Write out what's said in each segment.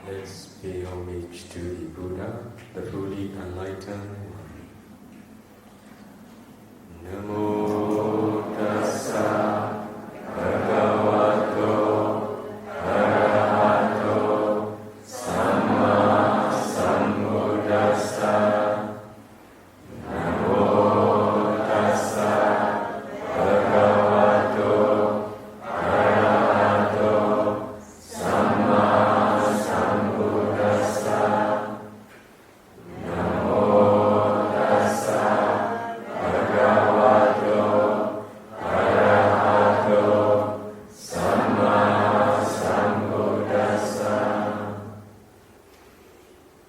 Let's pay homage to the Buddha, the fully enlightened one. Namo tassa bhagavato arahato samma sambuddhassa. Namo tassa bhagavato arahato samma sambuddhassa. Namo tassa bhagavato arahato samma sambuddhassa.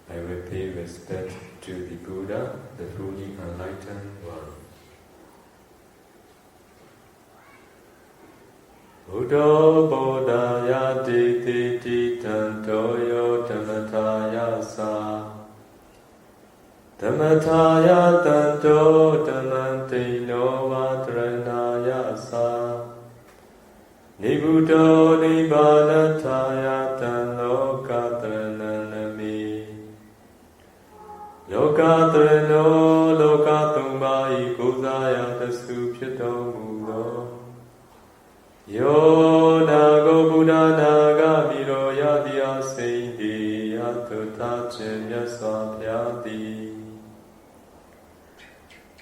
I will pay respect to the Buddha, the fully enlightened one. Buddha Bodhaya Diti Tantoyo Dhammataya Sa Dhammataya Tanto Dhammante Nova Dharanaya Sa Nibuddho Nibbanataya Tanloka Dharananami Loka Dharano Loka Tumbai Kozaya Tasu Pyato Mudo Yo Nago Buddha Naga Miro Yadya Seindi Yatuta Chemya Swapyati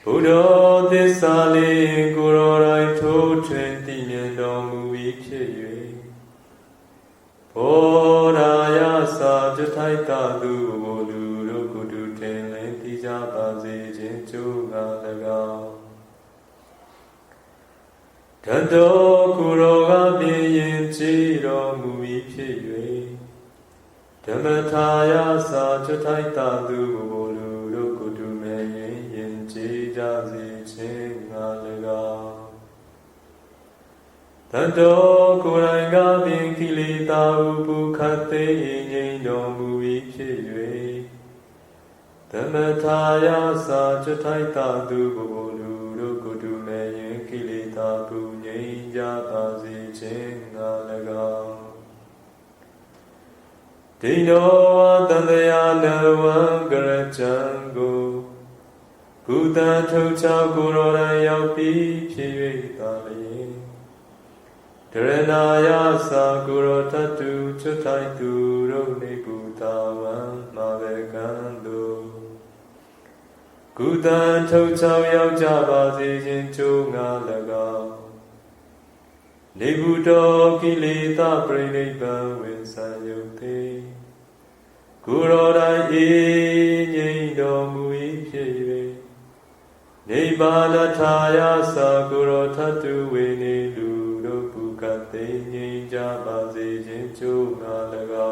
Buddha Tisali Guru Rai To Trenti Myendo Muvi Pye Bodhaya Sa Jataita Du Volu Rokudu Tenlen Tija Bazi Jinchu Galaga Tanto Kuroga Biyin Chiro Muvi Pye Dhammataya Sa Jataita Du Volu Rokudu Meyin Yin Chijazi Chingalaga Tanto Kuranga Bin Kilita Upu Kate Yin Do Muvi Pye Dhammataya Sa Jataita Du Volu Rokudu Meyin Kilita Punyin Jabazi Chingalaga Dino Adandaya Nawan Garachango Buddha Tocha Gurora Yaupi Pye Dali Dharanaya Sa Guru Tatu Chutaitu Roni Buddhawan Mavekando Gudan Tocha Yaujabazi Jinchu Ngalaga Nibuddho Kilita Pranibhan Vinsayukti Kurodai Nyindo Mui Pye Nibbanataya Sa Guru Tatu Vini Ludo Bukate Nyijabazi Jinchu Ngalaga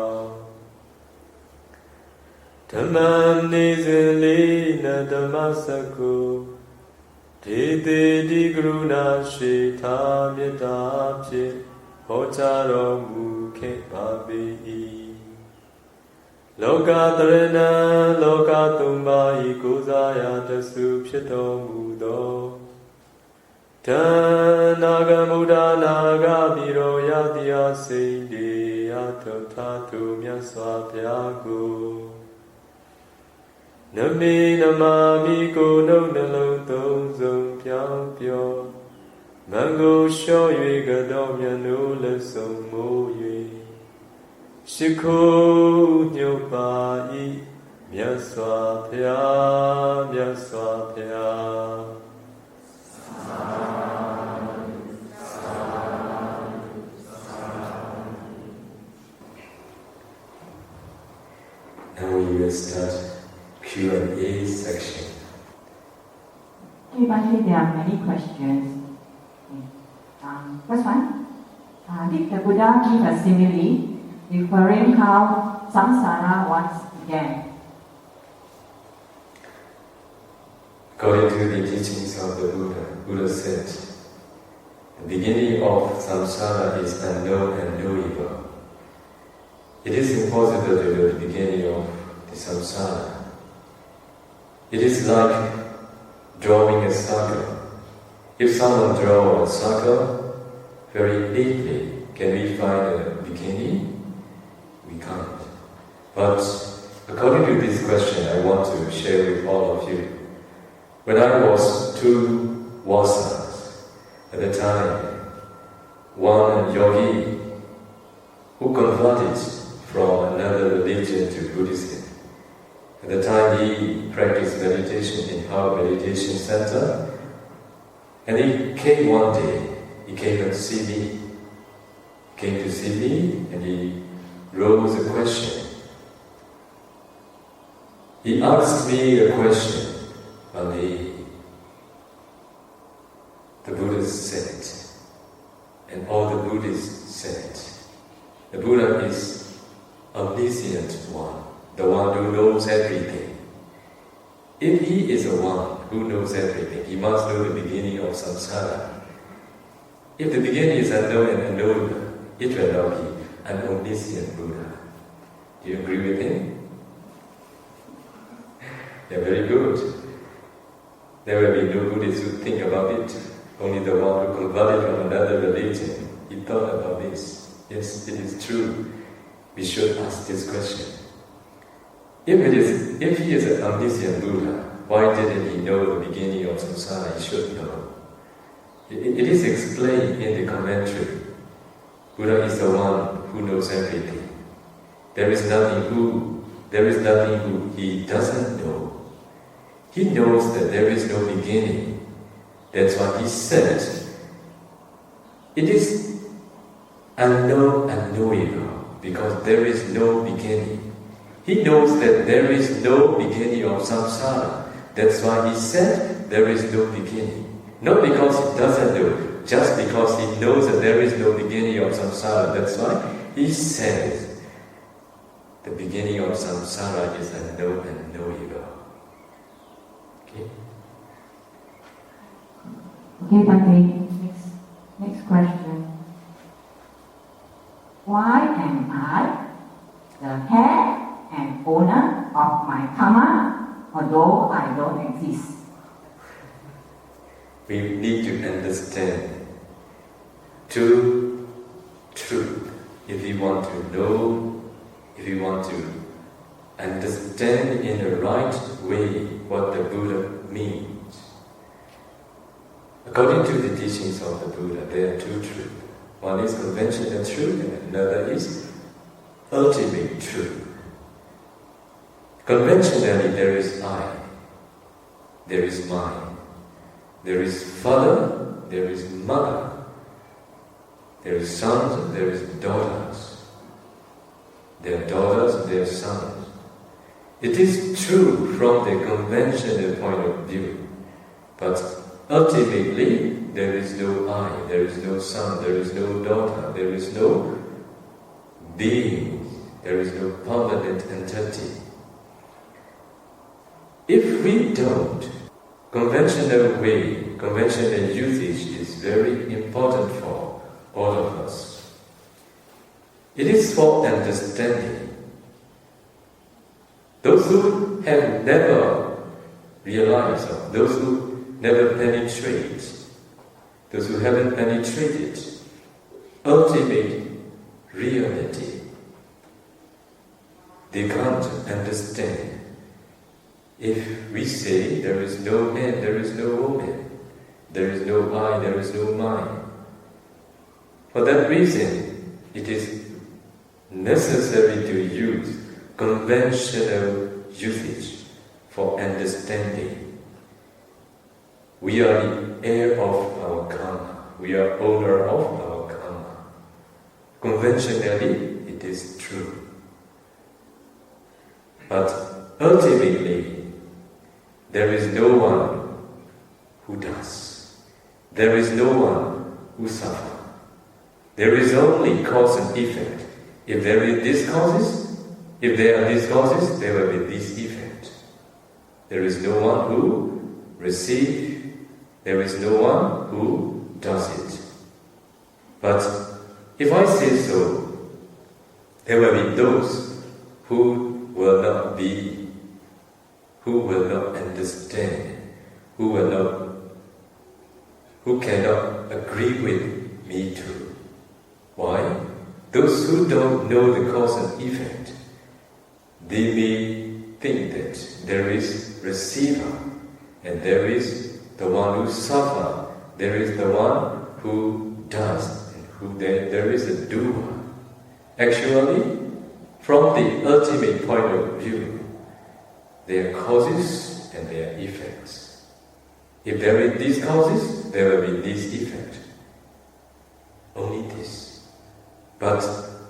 Dhammam Nizili Nadamasako Tete Di Gruna Shita Myatapye Hocharo Mukhe Bhavi Loka Dharana Loka Tumbai Kozaya Tasu Pyato Mudo Tanaga Muda Naga Miro Yadya Seindi Yatotatu Myaswapyago Nami Namami Ko No Nalong Tong Zong Pyao Pyo Mango Sho Yue Gado Myano Le Song Mo Yue Shiko Nyopa Yi Myaswapya Myaswapya Now we will start Q&A section. There are many questions. First one, did the Buddha give a simile referring how samsara once began? According to the teachings of the Buddha, Buddha said, the beginning of samsara is unknown and knowable. It is impossible to know the beginning of the samsara. It is like drawing a circle. If someone draws a circle very neatly, can we find a beginning? We can't. But according to this question, I want to share with all of you. When I was 2 Vasanas, at the time, one yogi who converted from another religion to Buddhism. At the time he practiced meditation in our meditation center, and he came one day, he came to see me. And he rose a question. He asked me a question on the Buddha said, and all the Buddhists said, the Buddha is omniscient one, the one who knows everything. If he is the one who knows everything, he must know the beginning of samsara. If the beginning is unknown and unknowable, it will not be an omniscient Buddha. Do you agree with him? Yeah, very good. There will be no Buddhists who think about it. Only the one who converted from another religion, he thought about this. Yes, it is true. We should ask this question. If he is an omniscient Buddha, why didn't he know the beginning of samsara? He should know. It is explained in the commentary. Buddha is the one who knows everything. There is nothing who he doesn't know. He knows that there is no beginning. That's why he said, it is unknown and knowable, because there is no beginning. He knows that there is no beginning of samsara. That's why he said there is no beginning. Not because he doesn't know, just because he knows that there is no beginning of samsara. That's why he says the beginning of samsara is unknown and knowable. Okay? Okay, Bhante. Next question. Why am I the head and owner of my karma, although I don't exist? We need to understand two truths. If we want to know, if we want to understand in the right way what the Buddha means. According to the teachings of the Buddha, there are 2 truths. One is conventional truth and another is ultimate truth. Conventionally, there is I, there is mine. There is father, there is mother, there is sons and there is daughters. There are daughters and there are sons. It is true from the conventional point of view, but ultimately there is no I, there is no son, there is no daughter, there is no being, there is no permanent entity. If we don't, conventional usage is very important for all of us. It is for understanding. Those who have never realized, or those who never penetrate, those who haven't penetrated ultimate reality, they can't understand. If we say there is no man, there is no woman, there is no I, there is no mine. For that reason, it is necessary to use conventional usage for understanding. We are the heir of our karma. We are owner of our karma. Conventionally, it is true. But ultimately, there is no one who does. There is no one who suffers. There is only cause and effect. If there are these causes, there will be this effect. There is no one who receives. There is no one who does it. But if I say so, there will be those who will not be, who will not understand, who cannot agree with me too. Why? Those who don't know the cause and effect, they may think that there is receiver and there is the one who suffers, there is the one who does, and there is a doer. Actually, from the ultimate point of view, there are causes and there are effects. If there are these causes, there will be this effect. Only this. But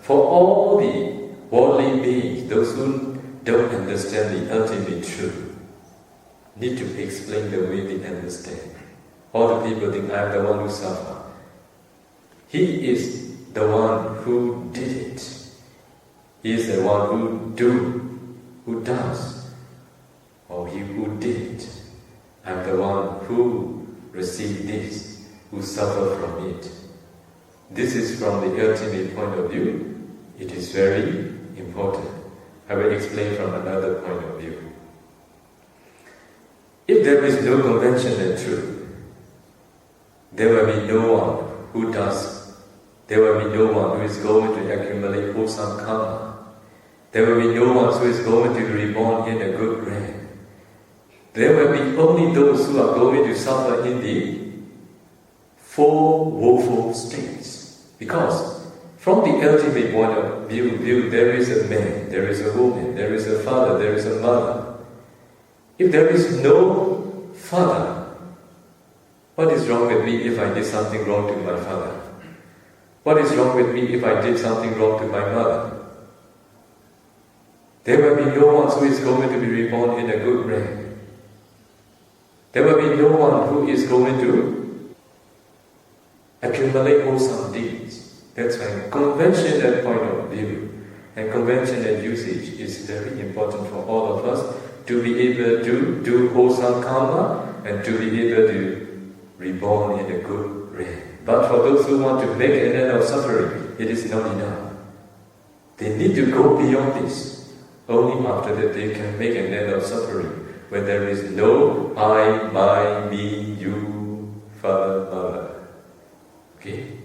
for all the worldly beings, those who don't understand the ultimate truth, need to explain the way they understand. All the people think, I am the one who suffers. He is the one who did it. He is the one who does, or he who did it. I am the one who received this, who suffered from it. This is from the ultimate point of view. It is very important. I will explain from another point of view. If there is no conventional truth, there will be no one who does. There will be no one who is going to accumulate wholesome karma. There will be no one who is going to be reborn in a good realm. There will be only those who are going to suffer in the four woeful states. Because from the ultimate point of view, there is a man, there is a woman, there is a father, there is a mother. If there is no father, what is wrong with me if I did something wrong to my father? What is wrong with me if I did something wrong to my mother? There will be no one who is going to be reborn in a good realm. There will be no one who is going to accumulate wholesome deeds. That's why conventional point of view and conventional usage is very important for all of us to be able to do wholesome karma and to be able to reborn in a good realm. But for those who want to make an end of suffering, it is not enough. They need to go beyond this. Only after that they can make an end of suffering, when there is no I, my, me, you, father, mother. Okay?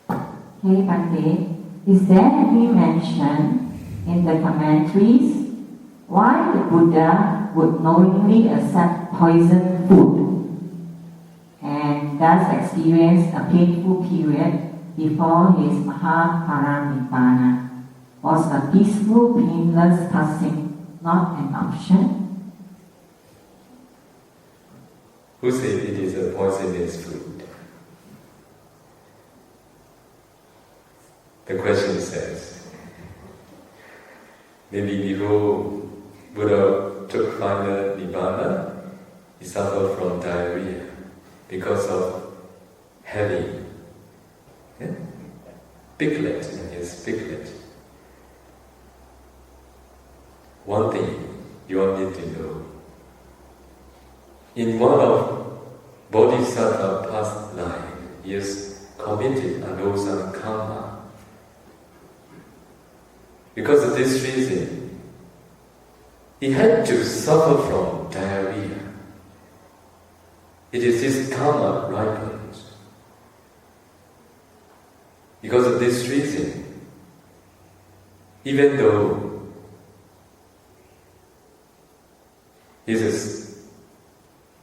Hey Bhante, is there any mention in the commentaries why the Buddha would knowingly accept poisoned food and thus experience a painful period before his Mahaparinibbana? Was a peaceful, painless passing not an option? Who said it is a poisonous food? The question says, maybe before Buddha took final Nibbana, he suffered from diarrhea because of having piglet in his piglet. One thing you all need to know. In one of Bodhisattva's past life, he has committed unwholesome karma. Because of this reason, he had to suffer from diarrhea. It is his karma ripened. Because of this reason, even though he is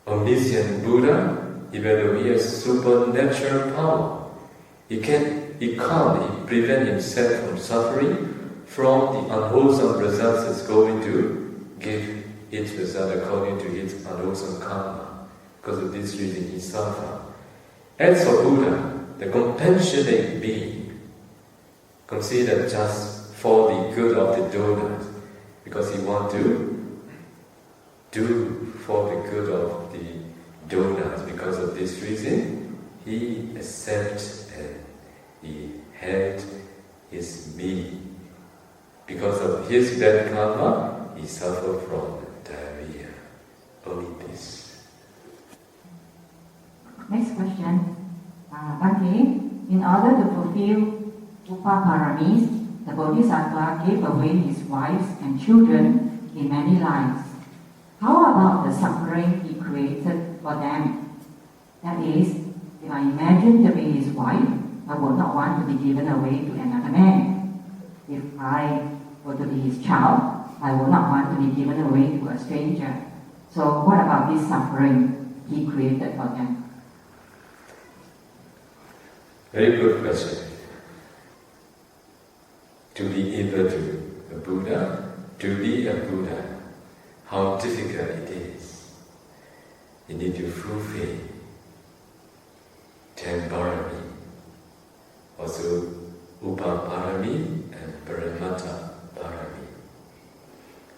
omniscient Buddha, even though he has supernatural power, he can't prevent himself from suffering from the unwholesome results that's going to give its result according to its unwholesome karma. Because of this reason he suffered. As for Buddha, the compassionate being, considered just for the good of the donors, because he wants to do for the good of the donors. Because of this reason, he accepts and he had his meal. Because of his bad karma, he suffered from diarrhea. Only this. Next question. Bhante, in order to fulfill Upaparamis, the Bodhisattva gave away his wives and children in many lives. How about the suffering he created for them? That is, if I imagine to be his wife, I would not want to be given away to another man. If I were to be his child, I would not want to be given away to a stranger. So what about this suffering he created for them? Very good question. To be able to be a Buddha, how difficult it is. You need to fulfill 10 parami, also Upaparami and Paramata Parami.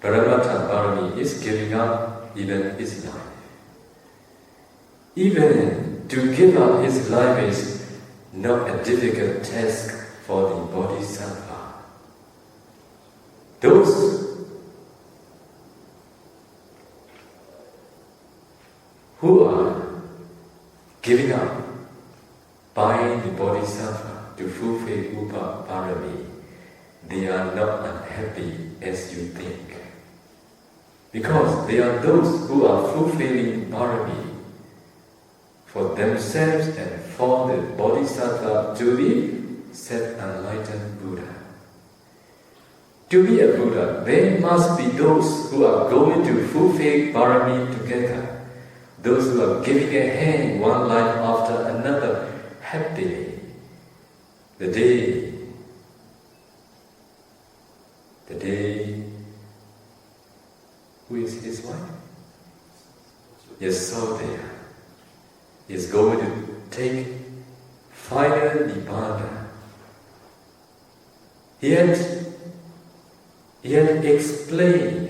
Paramata Parami is giving up even his life. Even to give up his life is not a difficult task for the Bodhisattva. Those who are giving up by the Bodhisattva to fulfill Upaparami, they are not unhappy as you think. Because they are those who are fulfilling Parami for themselves and for the Bodhisattva to be self-enlightened Buddha. To be a Buddha, there must be those who are going to fulfill Parami together, those who are giving a hand one life after another happily. The day who is his wife? Yasodaya is going to take final Nibbana. He had explained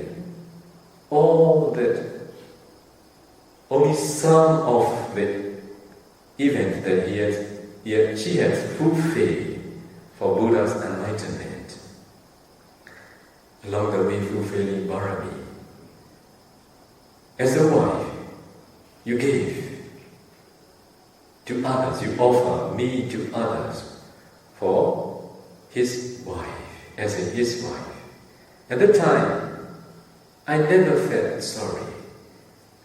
all that, only some of the events that she had fulfilled for Buddha's enlightenment. Along the way, fulfilling Parami. As a wife, you gave to others, you offer me to others for his wife, as in his wife. At the time, I never felt sorry,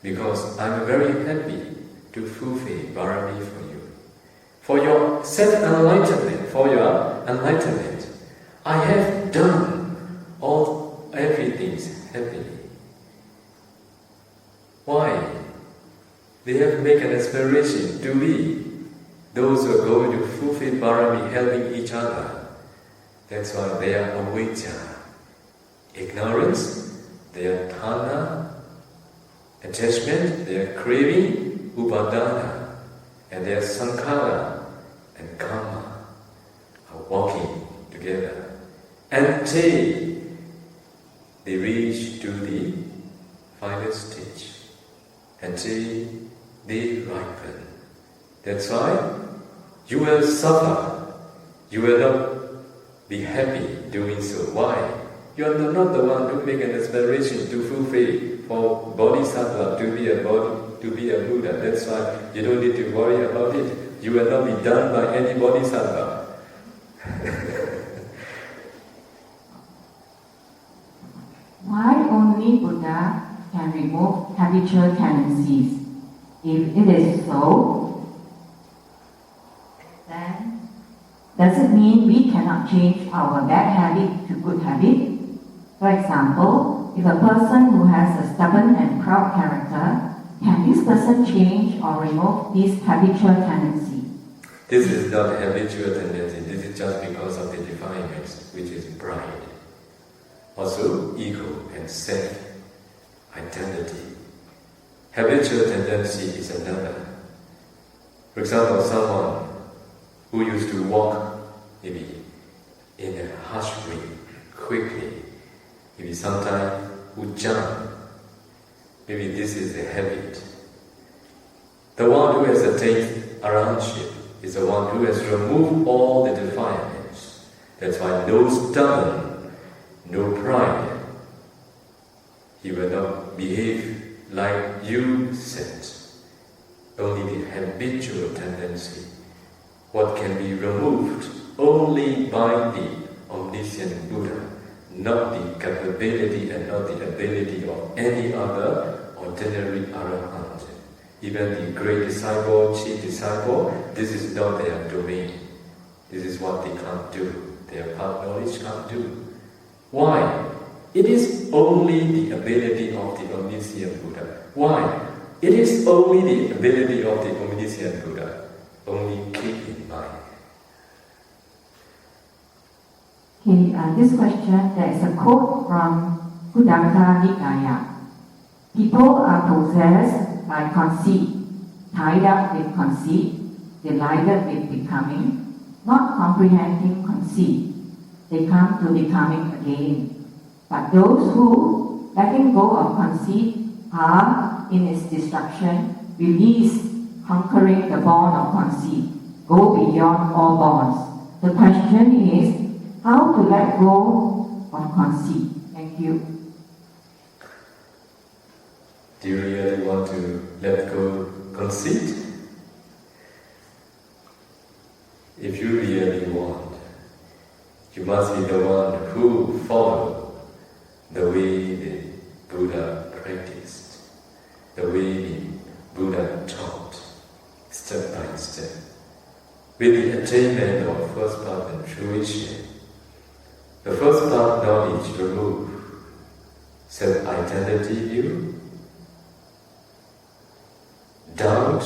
because I'm very happy to fulfill Parami for you. For your self-enlightenment, for your enlightenment, I have done everything happily. Why? They have made an aspiration to be those who are going to fulfill Parami, helping each other. That's why they are avijja, ignorance, they are tanha, attachment, they are craving, upadana, and they are sankhara and karma are walking together until they reach to the final stage, until they ripen. That's why you will suffer, you will not be happy doing so. Why? You are not the one who make an aspiration to fulfill for Bodhisattva to be a Buddha. That's why you don't need to worry about it. You will not be done by any Bodhisattva. Why only Buddha can remove habitual tendencies? If it is so, then does it mean we cannot change our bad habit to good habit? For example, if a person who has a stubborn and proud character, can this person change or remove this habitual tendency? This is not habitual tendency, this is just because of the defilements, which is pride. Also, ego and self-identity. Habitual tendency is another. For example, someone who used to walk maybe in a harsh way, quickly, maybe sometimes who jump, maybe this is a habit. The one who has attained arahantship is the one who has removed all the defilements. That's why no stubborn, no pride. He will not behave like you said. Only the habitual tendency. What can be removed only by the omniscient Buddha, not the capability and not the ability of any other ordinary arahant. Even the great disciple, chief disciple, this is not their domain. This is what they can't do. their path knowledge can't do. Why? It is only the ability of the omniscient Buddha. Why? It is only the ability of the omniscient Buddha. Only keep in mind. Okay, this question, there is a quote from Khuddaka Nikaya. People are possessed by conceit, tied up with conceit, delighted with becoming, not comprehending conceit. They come to becoming again. But those who, letting go of conceit, are in its destruction, release, conquering the bond of conceit, go beyond all bonds. The question is, how to let go of conceit? Thank you. Do you really want to let go of conceit? If you really want, you must be the one who follow the way the Buddha practiced, the way the Buddha taught, step by step, with the attainment of first path and fruition. The first path knowledge remove self-identity view, doubt,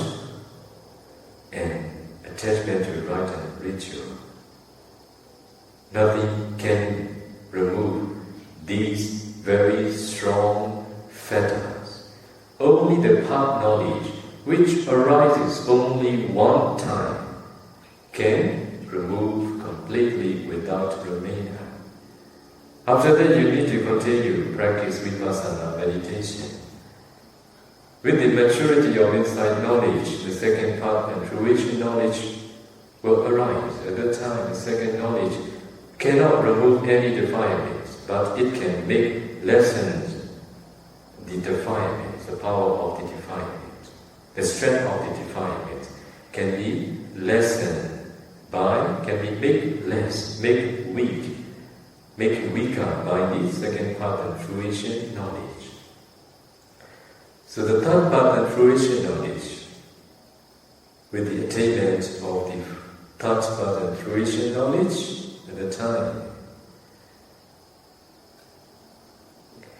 and attachment to rite and ritual. Nothing can remove these very strong fetters. Only the path knowledge, which arises only one time, can remove completely without remainder. After that, you need to continue practice vipassana meditation. With the maturity of insight knowledge, the second path and fruition knowledge will arise. At that time, the second knowledge cannot remove any defilements, but it can make lessen the defilements, the power of the defilements. The strength of the defilements can be lessened can be made less, made weak, make weaker by the second path and fruition knowledge. So the third path and fruition knowledge, with the attainment of the third path and fruition knowledge, at the time,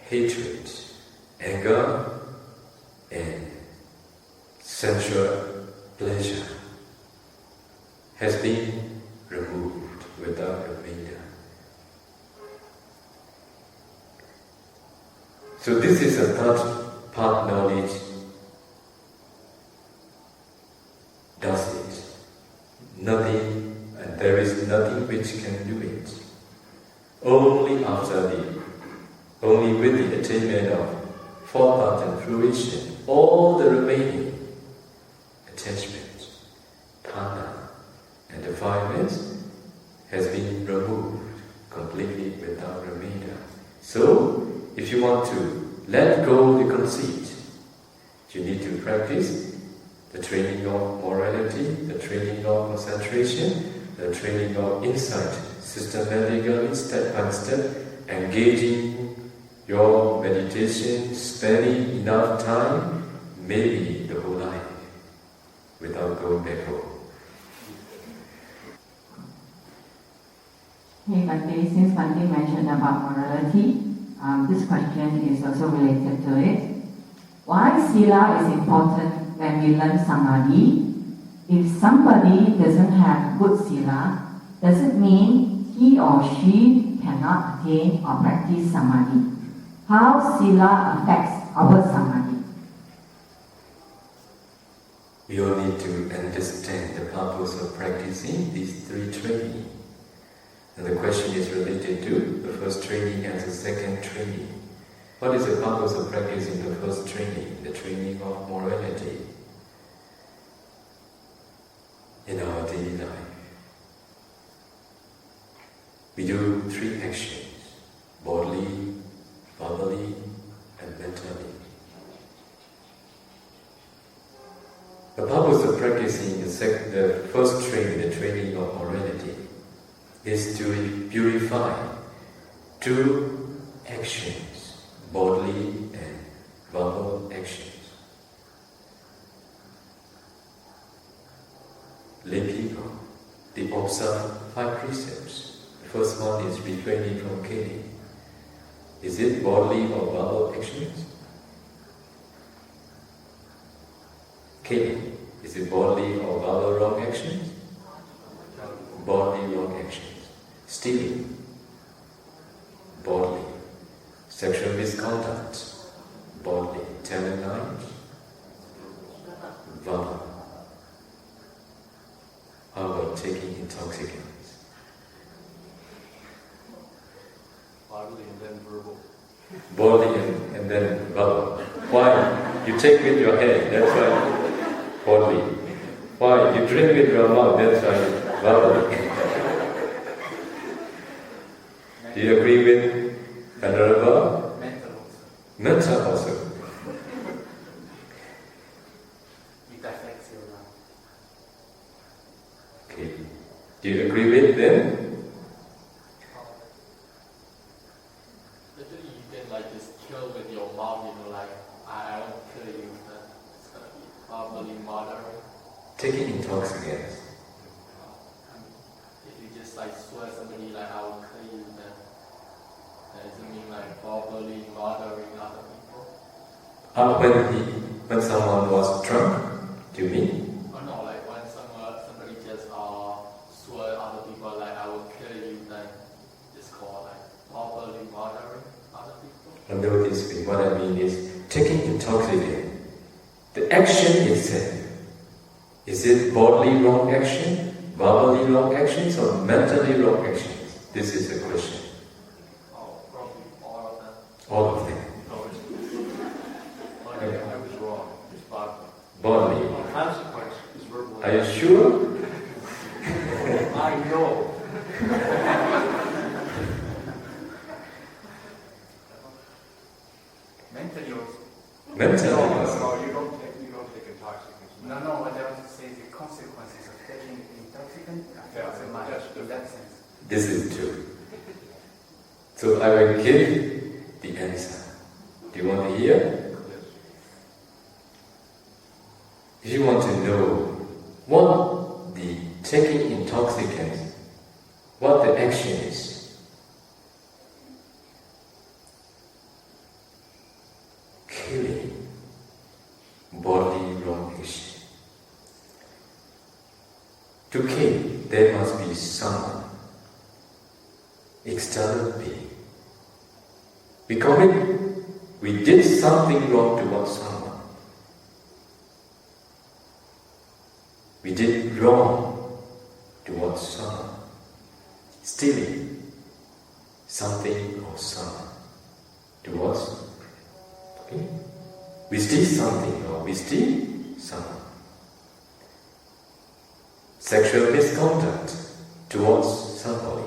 hatred, anger, and sensual pleasure has been removed without remainder. So this is a third path knowledge does it. Nothing, and there is nothing which can do it. Only with the attainment of fourth path and fruition, all the remaining attachments, tanha, and defilements has been removed completely without remainder. So, if you want to let go of the conceit, you need to practice the training of morality, the training of concentration, the training of insight, systematically, step by step, engaging your meditation, spending enough time, maybe the whole life, without going back home. Hey, Bhante, since Bhante mentioned about morality, this question is also related to it. Why sila is important when we learn samadhi? If somebody doesn't have good sila, does it mean he or she cannot attain or practice samadhi? How sila affects our samadhi? We all need to understand the purpose of practicing these three trainings. And the question is related to the first training and the second training. What is the purpose of practicing the first training, the training of morality in our daily life? We do three actions, bodily, verbally, and mentally. The purpose of practicing the first training, the training of morality, is to purify two actions, bodily and verbal actions. Lay people, they observe 5 precepts. The first one is refraining from killing. Is it bodily or verbal actions? Killing, is it bodily or verbal wrong actions? Bodily wrong actions. Stealing, bodily. Sexual misconduct, bodily. Telling lies, verbal. How about taking intoxicants? Bodily and then verbal. Bodily and then verbal. Why? You take with your head, that's why bodily. Why? You drink with your mouth, that's why verbally. Do you agree with Venerable? Mental also. Mental also. It affects your life. Okay. Do you agree with them? Literally, you can like just kill with your mouth, like, I won't kill you, but it's gonna be probably moderate. Taking intoxicants. If you just like swear somebody like, I will kill you, then that doesn't mean like probably murdering other people. When someone was drunk, do you mean? Or no, like when somebody just swear other people like, I will kill you, then it's called like probably murdering other people. No, this way, what I mean is taking intoxicant. The action itself, is it bodily wrong action, verbally wrong actions, or mentally wrong actions? This is the question. Oh, probably all of them. All of them. I was wrong. It's bodily. Bodily. The consequence is verbal. Are you sure? I know. Mentally also. Mentally No, also. you don't take intoxicants. No, what I want to say is the consequences of taking intoxicant affects the mind in that sense. This is true. So I will give the answer. Do you want to hear? If you want to know what the taking intoxicants, what the action is, killing, bodily wrong action. To kill, there must be someone, external being. We did something wrong towards someone. We did wrong towards someone. Stealing something or someone towards. Okay? We steal something or we steal someone. Sexual misconduct towards somebody.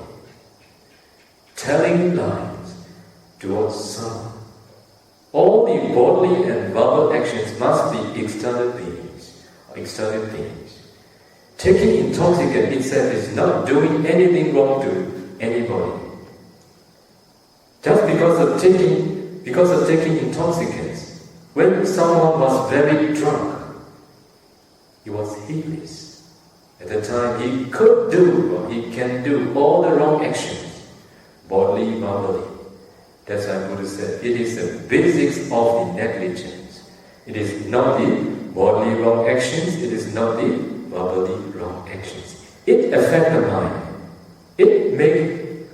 Telling lies towards someone. All the bodily and verbal actions must be external beings or external things. Taking intoxicant itself is not doing anything wrong to anybody. Just because of taking intoxicants, when someone was very drunk, he was heedless. At the time he could do or he can do all the wrong actions, bodily, verbally. That's why Buddha said, it is the basics of the negligence. It is not the bodily wrong actions, it is not the verbally wrong actions. It affects the mind. It makes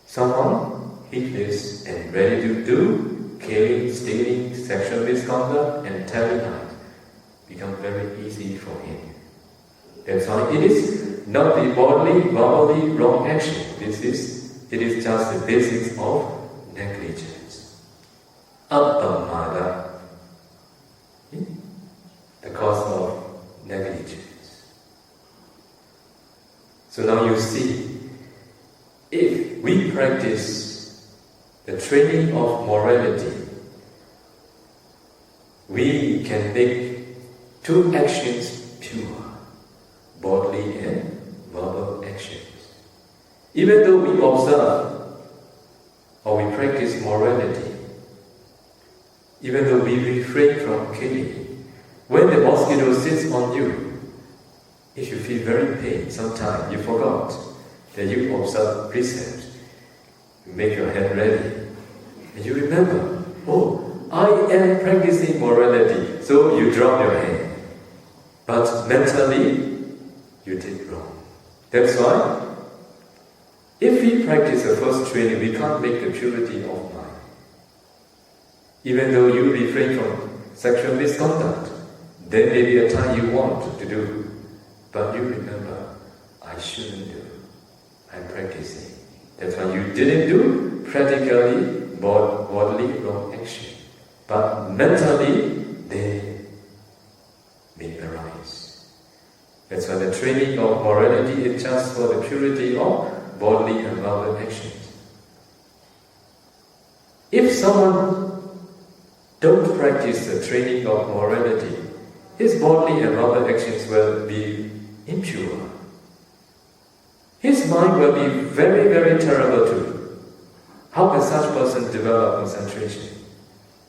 someone heedless and ready to do killing, stealing, sexual misconduct, and telling lies. Become very easy for him. That's why it is not the bodily, verbally wrong action. It is just the basics of negligence. Appamada, the cause of negligence. So now you see, if we practice the training of morality, we can make two actions pure, bodily and verbal actions. Even though we observe or we practice morality, even though we refrain from killing, when the mosquito sits on you, if you feel very pain, sometimes you forgot, that you observe precepts, you make your hand ready, and you remember, oh, I am practicing morality, so you drop your hand. But mentally, you did wrong. That's why, if we practice the first training, we can't make the purity of mind. Even though you refrain from sexual misconduct, there may be a time you want to do, but you remember, I shouldn't do. I'm practicing. That's why you didn't do practically bodily wrong action. But mentally, they may arise. That's why the training of morality is just for the purity of bodily and verbal actions. If someone don't practice the training of morality, his bodily and verbal actions will be impure. His mind will be very, very terrible too. How can such person develop concentration?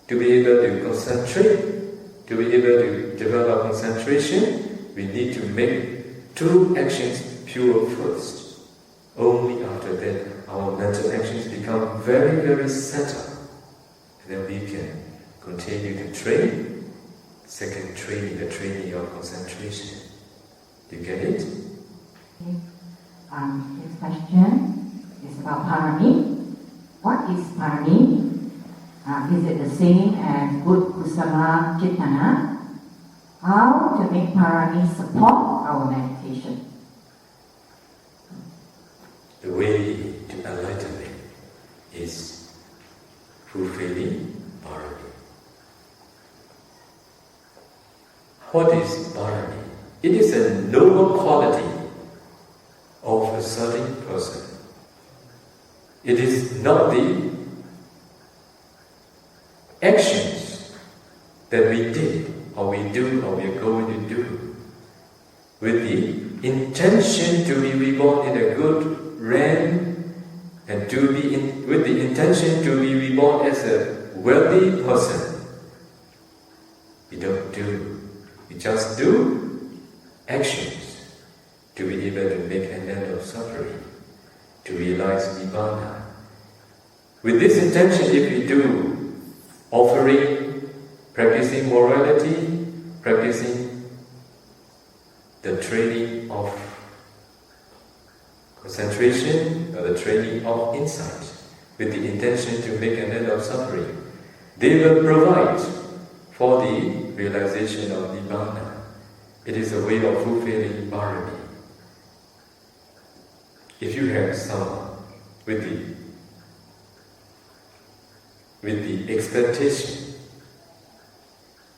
To be able to concentrate, to be able to develop concentration, we need to make true actions pure first. Only after that, our mental actions become very, very settled. And then we can continue to train. Second training, the training of concentration. Do you get it? Next question is about parami. What is parami? Is it the same as good kusala chitana? How to make parami support our meditation? The way to enlightenment is fulfilling parami. What is parami? It is a noble quality of a certain person. It is not the actions that we did, or we do, or we are going to do, with the intention to be reborn in a good realm, and with the intention to be reborn as a wealthy person. We don't do. We just do actions to be able to make an end of suffering, to realize Nibbana. With this intention, if we do offering, practicing morality, practicing the training of concentration, or the training of insight, with the intention to make an end of suffering, they will provide for the realization of Nibbana. It is a way of fulfilling parami. If you have someone with the expectation,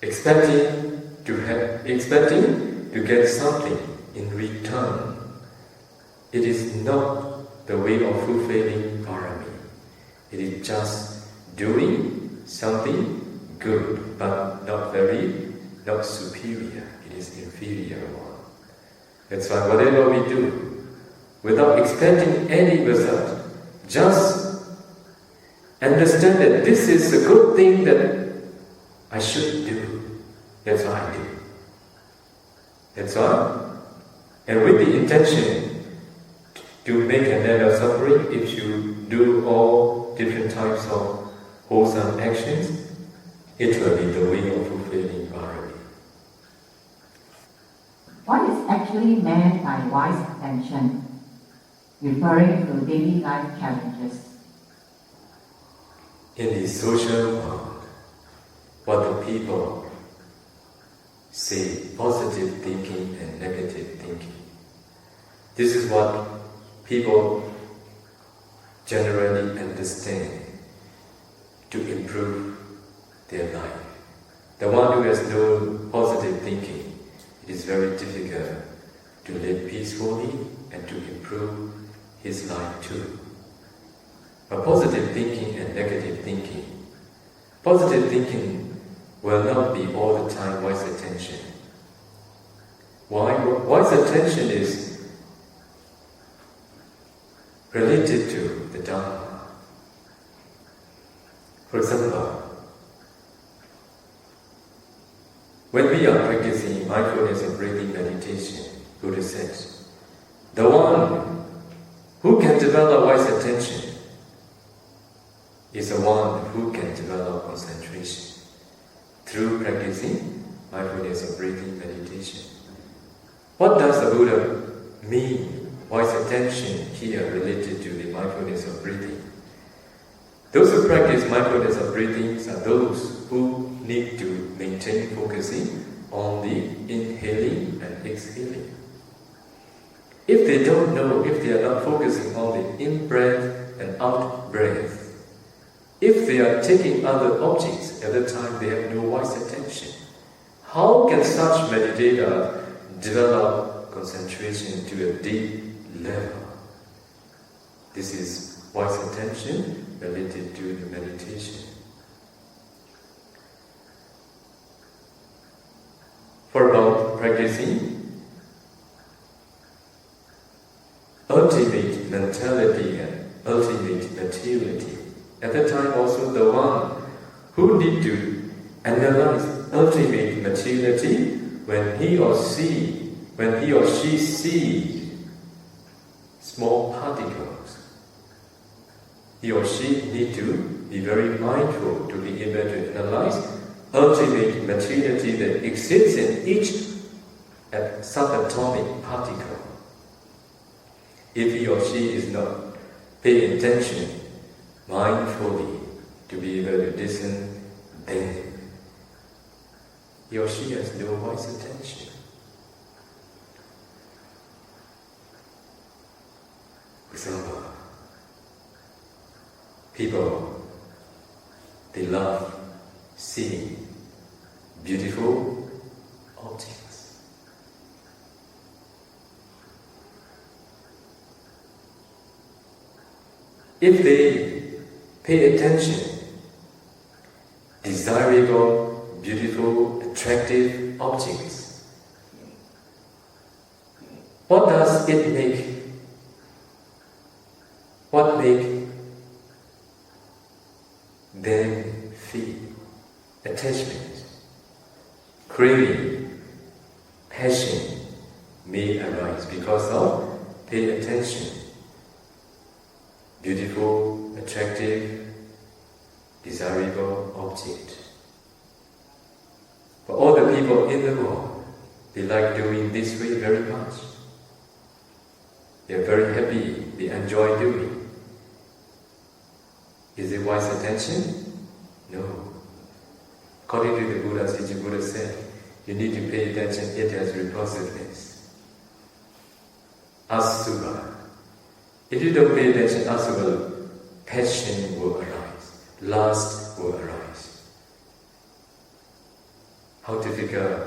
expecting to get something in return, it is not the way of fulfilling parami. It is just doing something good, but not superior. It is inferior one. That's why whatever we do, without expecting any result, just understand that this is a good thing that I should do. That's what I do. That's all. And with the intention to make an end of suffering, if you do all different types of wholesome actions, it will be the way of fulfilling parami. What is actually meant by wise attention, referring to daily life challenges? In the social world, what the people say, positive thinking and negative thinking. This is what people generally understand to improve their life. The one who has no positive thinking, it is very difficult to live peacefully and to improve his life too. But positive thinking and negative thinking. Positive thinking will not be all the time wise attention. Why? Wise attention is related to the Dharma. For example, when we are practicing mindfulness and breathing meditation, Buddha says, the one is the one who can develop concentration through practicing mindfulness of breathing meditation. What does the Buddha mean? Why is attention here related to the mindfulness of breathing? Those who practice mindfulness of breathing are those who need to maintain focusing on the inhaling and exhaling. If they don't know, if they are not focusing on the in-breath and out-breath, if they are taking other objects at the time, they have no wise attention. How can such meditator develop concentration to a deep level? This is wise attention related to the meditation. For about practicing ultimate mentality and ultimate materiality, at the time also the one who need to analyze ultimate materiality when he or she sees small particles. He or she need to be very mindful to be able to analyze ultimate materiality that exists in each subatomic particle. If he or she is not paying attention mindfully to be able to listen, then he or she has no wise attention. For example, people, they love seeing beautiful objects. If they pay attention, desirable, beautiful, attractive objects, what does it make? What make them feel? Attachment, craving, passion may arise because of pay attention. Beautiful, attractive, desirable object. For all the people in the world, they like doing this way very much. They are very happy, they enjoy doing. Is it wise attention? No. According to the Buddha, Siji Buddha said, you need to pay attention, it has repulsiveness. Asubha. If you don't pay attention, asubha, passion will arise, lust will arise. How difficult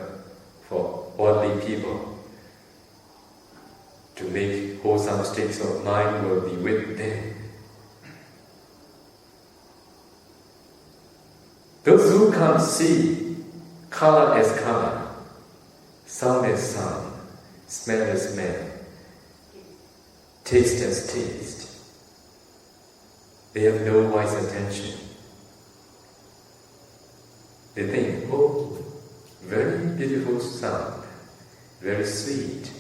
for worldly people to make wholesome states of mind will be with them. Those who can't see color as color, sound as sound, smell as smell, taste as taste, they have no wise attention. They think, oh, very beautiful sound, very sweet,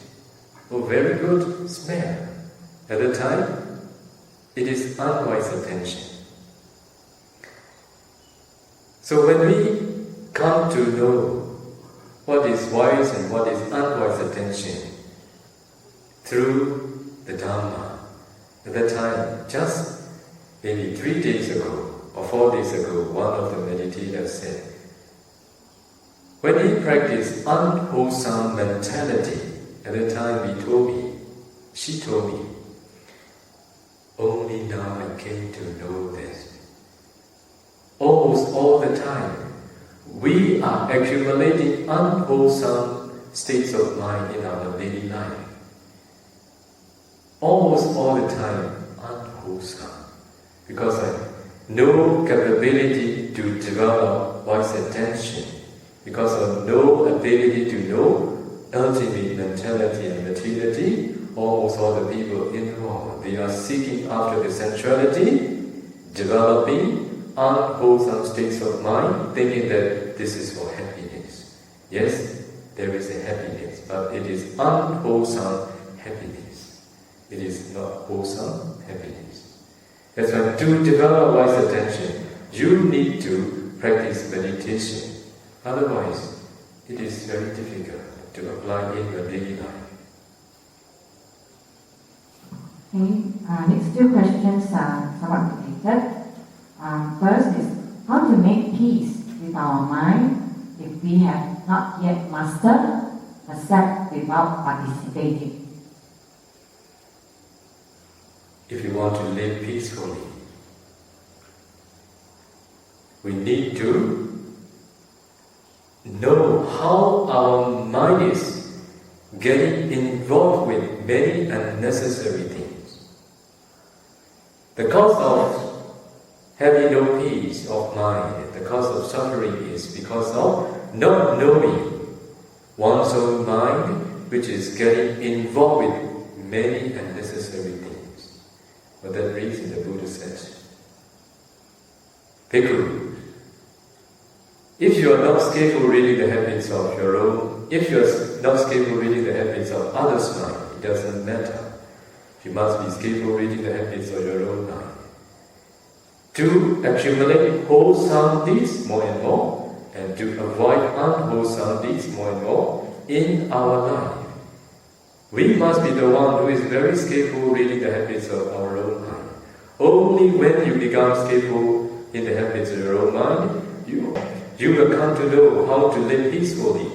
oh, very good smell. At the time, it is unwise attention. So when we come to know what is wise and what is unwise attention through the Dhamma, at that time, just maybe 3 days ago or 4 days ago, one of the meditators said, when he practiced unwholesome mentality, at the time she told me, only now I came to know this. Almost all the time, we are accumulating unwholesome states of mind in our daily life. Almost all the time, unwholesome. Because I have no capability to develop wise attention, because of no ability to know ultimate mentality and materiality, almost all the people in the world, they are seeking after the sensuality, developing unwholesome states of mind, thinking that this is for happiness. Yes, there is a happiness, but it is unwholesome happiness. It is not wholesome happiness. That's why to develop wise attention, you need to practice meditation. Otherwise, it is very difficult to apply in your daily life. Okay, next two questions are somewhat related. First is how to make peace with our mind if we have not yet mastered accept without participating. If you want to live peacefully, we need to know how our mind is getting involved with many unnecessary things. The cause of having no peace of mind, the cause of suffering is because of not knowing one's own mind, which is getting involved with many unnecessary things. For that reason, the Buddha says, Bhikkhu, if you are not skillful reading the habits of your own, if you are not skillful reading the habits of others' mind, it doesn't matter. You must be skillful reading the habits of your own mind. To accumulate wholesome deeds more and more, and to avoid unwholesome deeds more and more in our life. We must be the one who is very skillful reading the habits of our own mind. Only when you become skillful in the habits of your own mind, you will come to know how to live peacefully.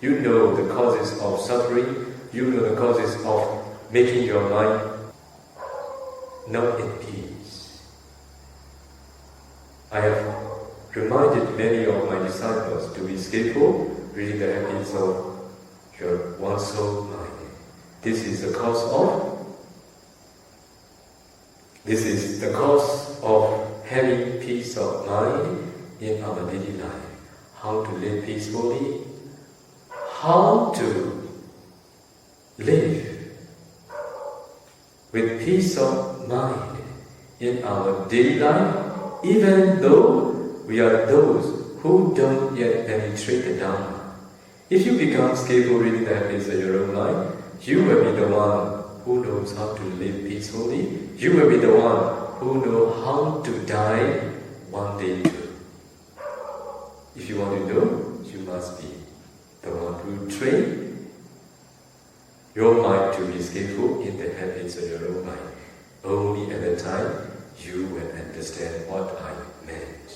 You know the causes of suffering, you know the causes of making your mind not in peace. I have reminded many of my disciples to be skillful reading the habits of one's own mind. This is the cause of having peace of mind in our daily life. How to live peacefully, how to live with peace of mind in our daily life, even though we are those who don't yet penetrate the Dharma. If you become skillful reading the habits of your own life, you will be the one who knows how to live peacefully. You will be the one who knows how to die one day too. If you want to know, you must be the one who train your mind to be skillful in the habits of your own mind. Only at the time you will understand what I meant.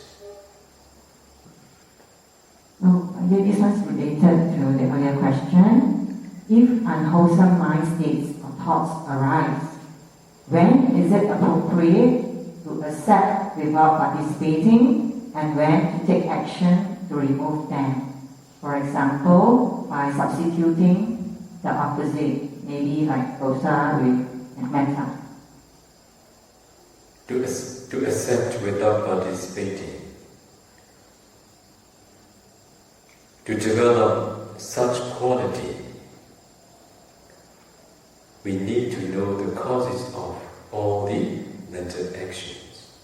So, this was related to the earlier question. If unwholesome mind states or thoughts arise, when is it appropriate to accept without participating, and when to take action to remove them? For example, by substituting the opposite, maybe like dosa with metta. To accept without participating. To develop such quality, we need to know the causes of all the mental actions.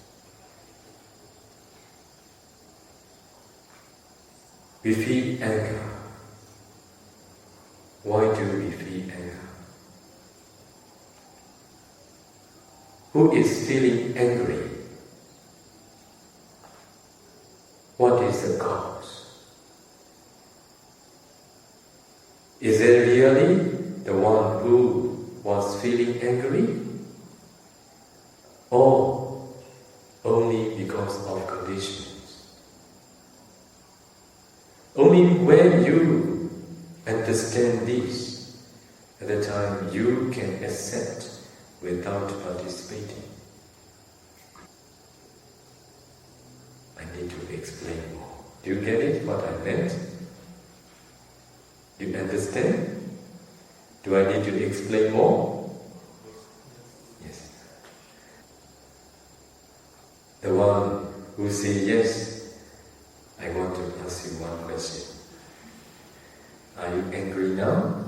We feel anger. Why do we feel anger? Who is feeling angry? What is the cause? Is it really the one who was feeling angry? Or only because of conditions? Only when you understand this, at the time you can accept without participating. I need to explain more. Do you get it, what I meant? Do you understand? Do I need to explain more? Yes. The one who says yes, I want to ask you one question. Are you angry now?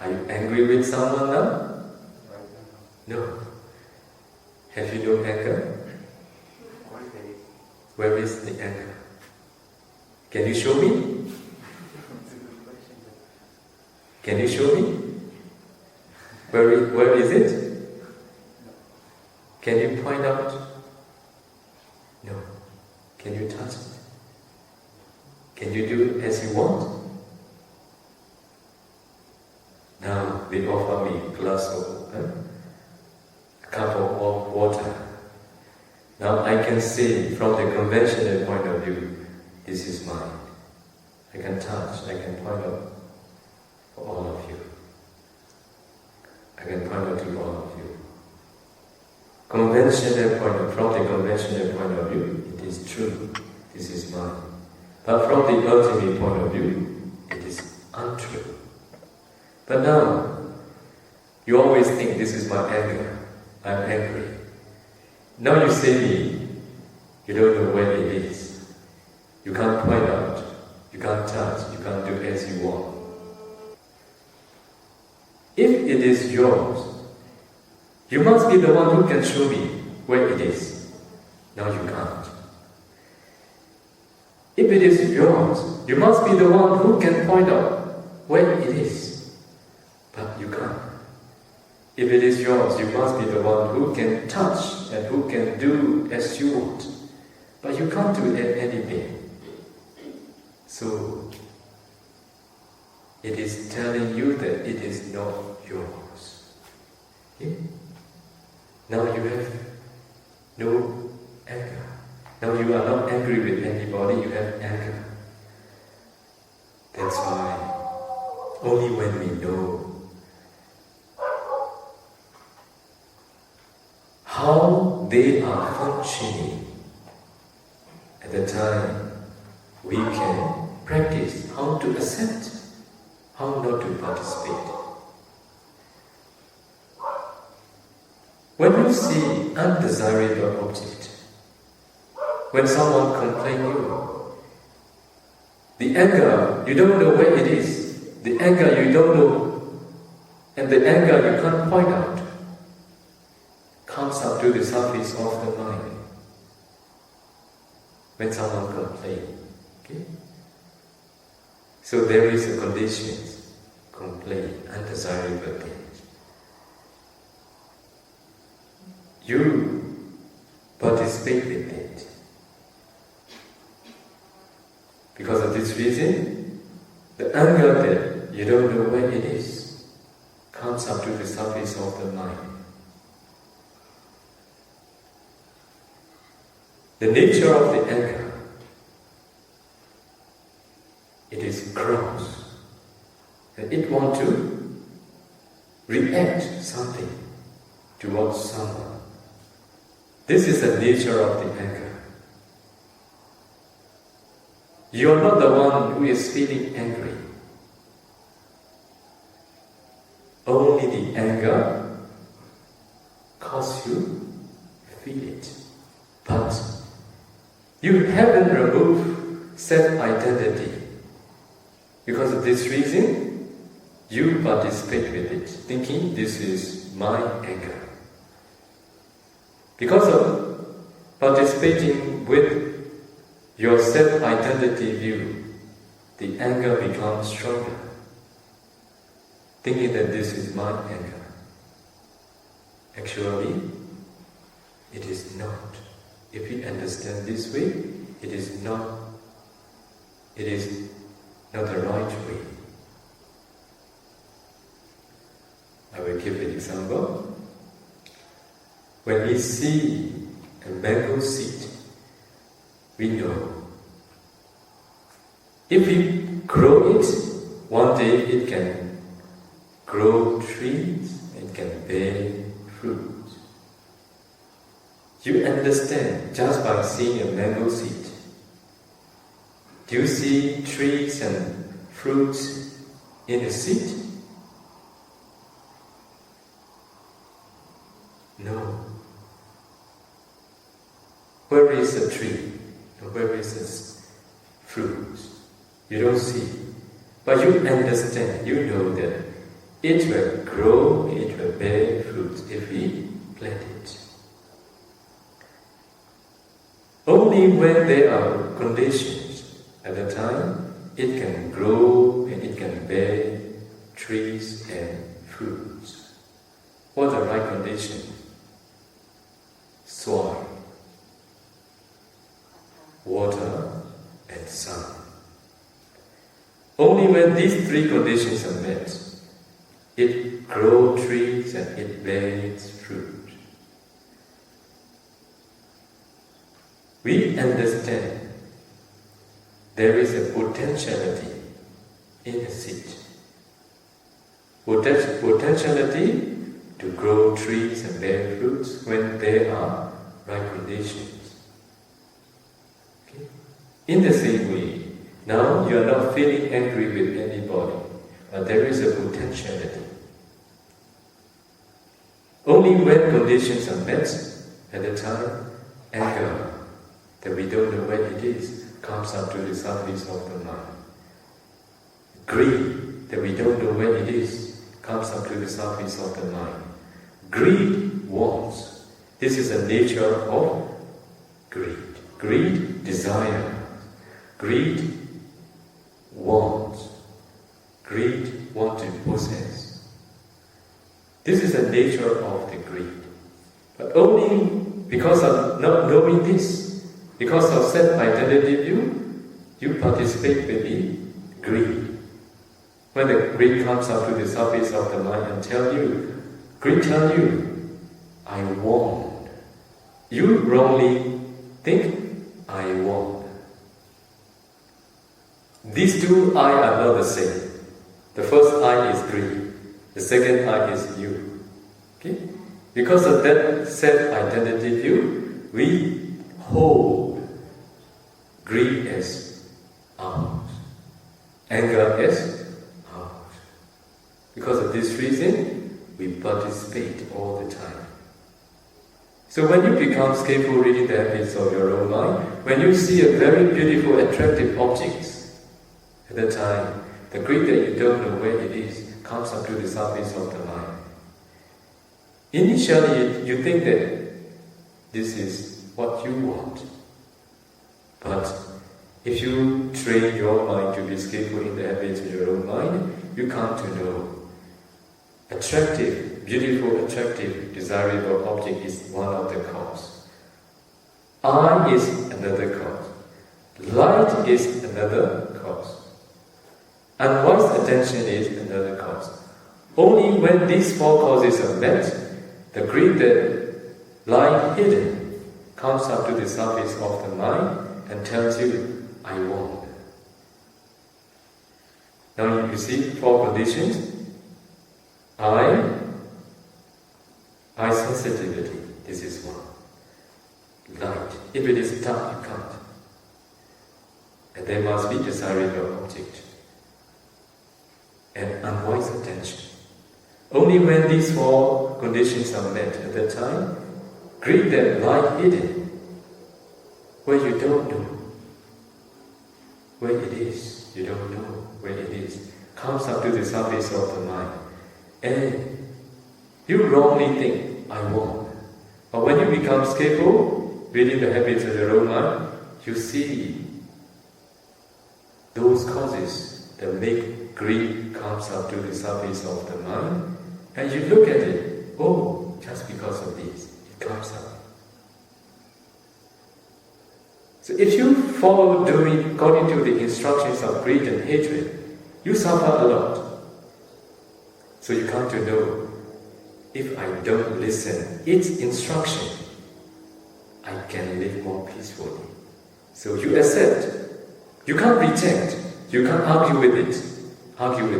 Are you angry with someone now? No. Have you no anger? Where is the anger? Can you show me? Can you show me? Where is it? Can you point out? No. Can you touch it? Can you do as you want? Now they offer me a glass of a cup of water. Now I can say from the conventional point of view, this is mine. I can touch, I can point out for all of you. I can point out to all of you. From the conventional point of view, it is true, this is mine. But from the ultimate point of view, it is untrue. But now, you always think this is my anger, I'm angry. Now you say me, you don't know where it is. You can't point out, you can't touch, you can't do as you want. If it is yours, you must be the one who can show me where it is. Now you can't. If it is yours, you must be the one who can point out where it is. But you can't. If it is yours, you must be the one who can touch and who can do as you want. But you can't do anything. So, it is telling you that it is not yours. Okay? Now you have no anger. Now you are not angry with anybody, you have anger. That's why only when we know how they are functioning at the time we can practice how to accept, how not to participate. When you see undesirable object, when someone complains you, the anger, you don't know where it is, the anger you don't know, and the anger you can't point out, comes up to the surface of the mind when someone complains. Okay? So there is a condition, complaint, undesirable things. You participate with it. Because of this reason, the anger that you don't know where it is comes up to the surface of the mind. The nature of the anger, it is cross, and it wants to react something towards someone. This is the nature of the anger. You are not the one who is feeling angry. Only the anger causes you to feel it. But you haven't removed self-identity. Because of this reason, you participate with it, thinking this is my anger. Because of participating with your self-identity view, the anger becomes stronger, thinking that this is my anger. Actually, it is not. If you understand this way, it is not the right way. I will give an example. When we see a mango seed, we know if we grow it, one day it can grow trees, it can bear fruit. You understand just by seeing a mango seed. Do you see trees and fruits in the seed? No. Where is the tree? Where is the fruit? You don't see. But you understand, you know that it will grow, it will bear fruit if we plant it. Only when there are conditions at the time, it can grow and it can bear trees and fruits. What are the right conditions? Soil, water, and sun. Only when these three conditions are met, it grows trees and it bears fruit. We understand there is a potentiality in a seed. Potentiality to grow trees and bear fruits when there are right conditions. Okay? In the same way, now you are not feeling angry with anybody, but there is a potentiality. Only when conditions are met, at the time, anger, that we don't know what it is, comes up to the surface of the mind. Greed, that we don't know what it is, comes up to the surface of the mind. Greed wants. This is the nature of greed. Greed, desire. Greed, wants. Greed, want to possess. This is the nature of the greed. But only because of not knowing this, because of self-identity view, you participate with the greed. When the greed comes up to the surface of the mind and greed tells you, I want. You wrongly think, I want. These two I are not the same. The first I is greed. The second I is you. Okay? Because of that self-identity view, we hold greed as ours, anger as ours. Because of this reason, we participate all the time. So when you become skillful reading the habits of your own mind, when you see a very beautiful, attractive object, at that time, the greed that you don't know where it is comes up to the surface of the mind. Initially, you think that this is what you want. But if you train your mind to be skillful in the habits of your own mind, you come to know attractive, beautiful, attractive, desirable object is one of the cause. I is another cause. Light is another cause. Unwise attention is another cause. Only when these four causes are met, the greed that lies hidden comes up to the surface of the mind and tells you, I want. Now you see four conditions. I sensitivity, this is one. Light, if it is dark, you can't. And there must be desirable object. And unwise attention. Only when these four conditions are met at that time, greed that lie hidden, where you don't know where it is, you don't know where it is, comes up to the surface of the mind. And you wrongly think, I want. But when you become skillful, reading the habits of your own mind, you see those causes that make greed comes up to the surface of the mind, and you look at it, oh, just because of this, it comes up. So if you follow doing according to the instructions of greed and hatred, you suffer a lot. So you come to know, if I don't listen its instruction, I can live more peacefully. So you accept. You can't reject. You can't argue with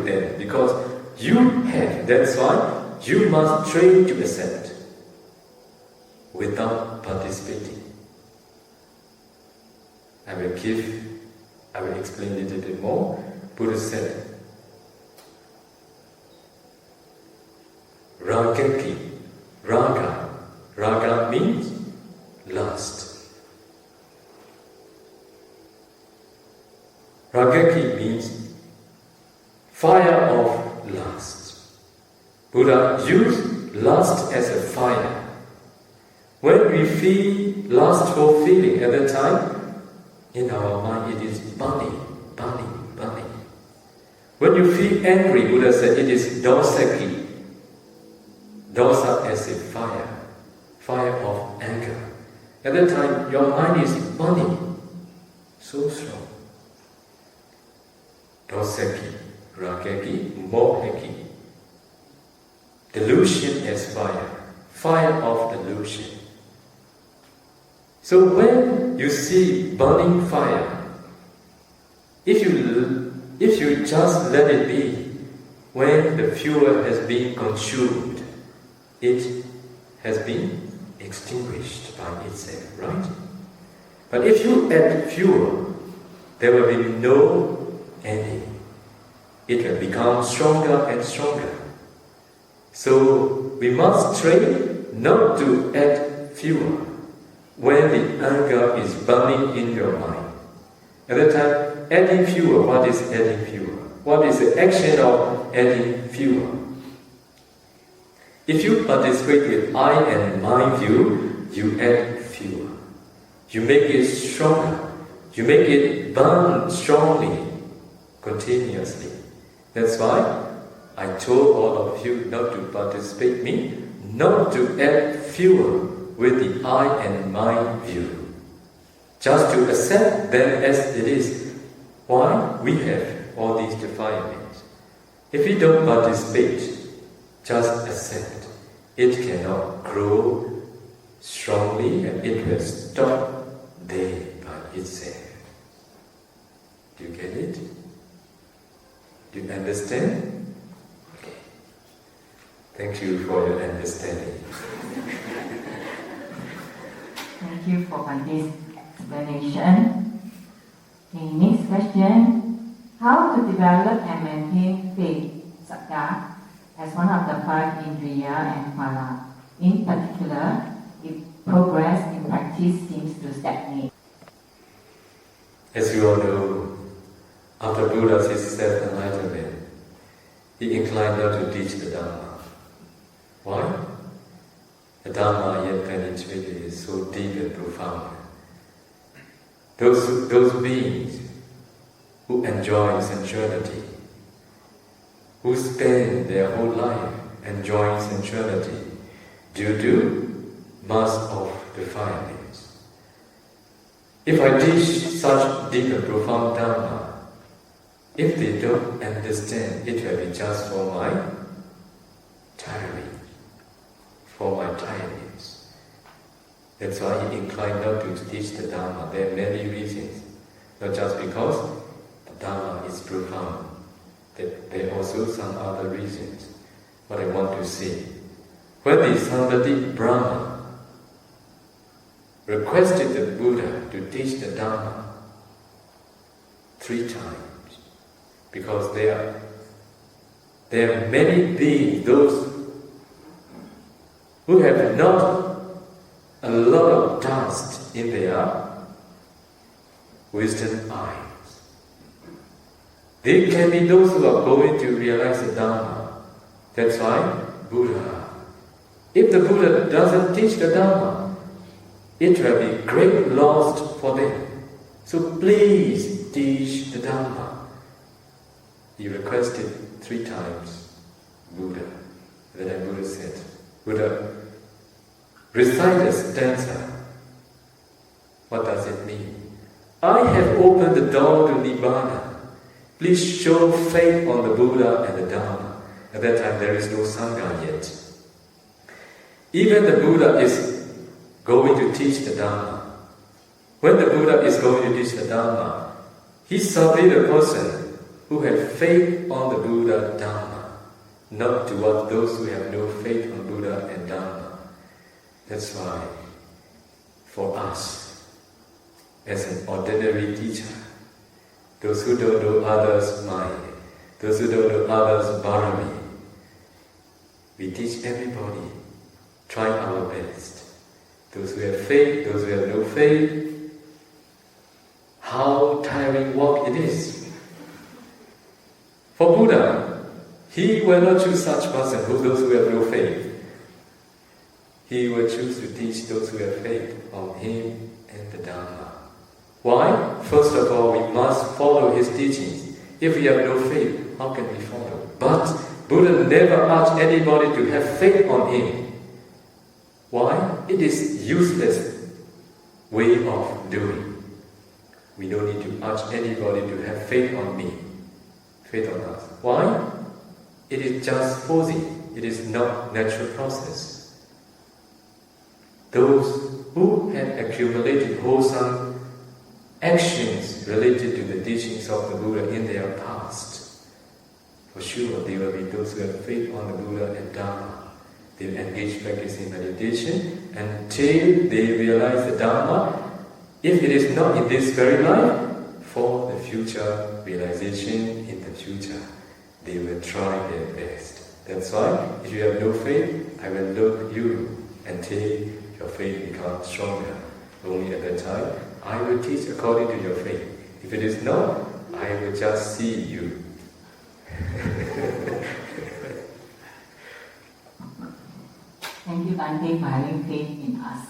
them, because you have. That's why you must train to accept without participating. I will explain a little bit more. Buddha said, Ragaki, raga means lust. Ragaki means fire of lust. Buddha used lust as a fire. When we feel lustful feeling at that time, in our mind it is burning. When you feel angry, Buddha said it is dosaki. dosa as a fire of anger. At that time, your mind is burning, so strong. Dosaki, ragaki, mohaki. Delusion as fire of delusion. So when you see burning fire, if you just let it be, when the fuel has been consumed, it has been extinguished by itself, right? But if you add fuel, there will be no ending. It will become stronger and stronger. So we must train not to add fuel when the anger is burning in your mind. At that time, adding fuel, what is adding fuel? What is the action of adding fuel? If you participate with I and my view, you add fuel. You make it stronger. You make it burn strongly, continuously. That's why I told all of you not to participate me, not to add fuel with the I and my view. Just to accept them as it is. Why? We have all these defilements. If we don't participate, just accept. It cannot grow strongly and it will stop there by itself. Do you get it? Do you understand? Okay. Thank you for your understanding. Thank you for this explanation. Okay, next question. How to develop and maintain faith, saddha, as one of the 5 indriya and phala? In particular, if progress in practice seems to stagnate. As you all know, after Buddha's self-enlightenment, he inclined not to teach the Dhamma. Why? The Dhamma yet penetrated is so deep and profound. Those beings who enjoy sensuality, who spend their whole life enjoying sensuality due to mass of defilements. If I teach such deep and profound Dhamma, if they don't understand, it will be just for my tiring, for my tiredness. That's why he inclined not to teach the Dhamma. There are many reasons, not just because the Dhamma is profound. There are also some other reasons. What I want to say, when the Sambati Brahma requested the Buddha to teach the Dhamma 3 times, because there are many beings, those who have not a lot of dust in their wisdom eyes. They can be those who are going to realize the Dhamma. That's why Buddha, if the Buddha doesn't teach the Dhamma, it will be great loss for them. So please teach the Dhamma. He requested 3 times Buddha. Then Buddha said, Buddha, recite the stanza. What does it mean? I have opened the door to Nibbana. Please show faith on the Buddha and the Dhamma. At that time there is no Sangha yet. Even the Buddha is going to teach the Dhamma. When the Buddha is going to teach the Dhamma, he surveyed a person who had faith on the Buddha Dhamma, not towards those who have no faith on Buddha and Dhamma. That's why, for us, as an ordinary teacher, those who don't know others' mind, those who don't know others' barami, we teach everybody, try our best. Those who have faith, those who have no faith, how tiring work it is. For Buddha, he will not choose such person, those who have no faith. He will choose to teach those who have faith on him and the Dhamma. Why? First of all, we must follow his teachings. If we have no faith, how can we follow? But Buddha never asked anybody to have faith on him. Why? It is useless way of doing. We don't need to ask anybody to have faith on me, faith on us. Why? It is just forcing. It is not natural process. Those who have accumulated wholesome actions related to the teachings of the Buddha in their past, for sure they will be those who have faith on the Buddha and Dharma. They will engage practicing meditation until they realize the Dharma. If it is not in this very life, for the future realization in the future, they will try their best. That's why, if you have no faith, I will look you until your faith becomes stronger. Only at that time, I will teach according to your faith. If it is not, I will just see you. Thank you, Bante, for having faith in us.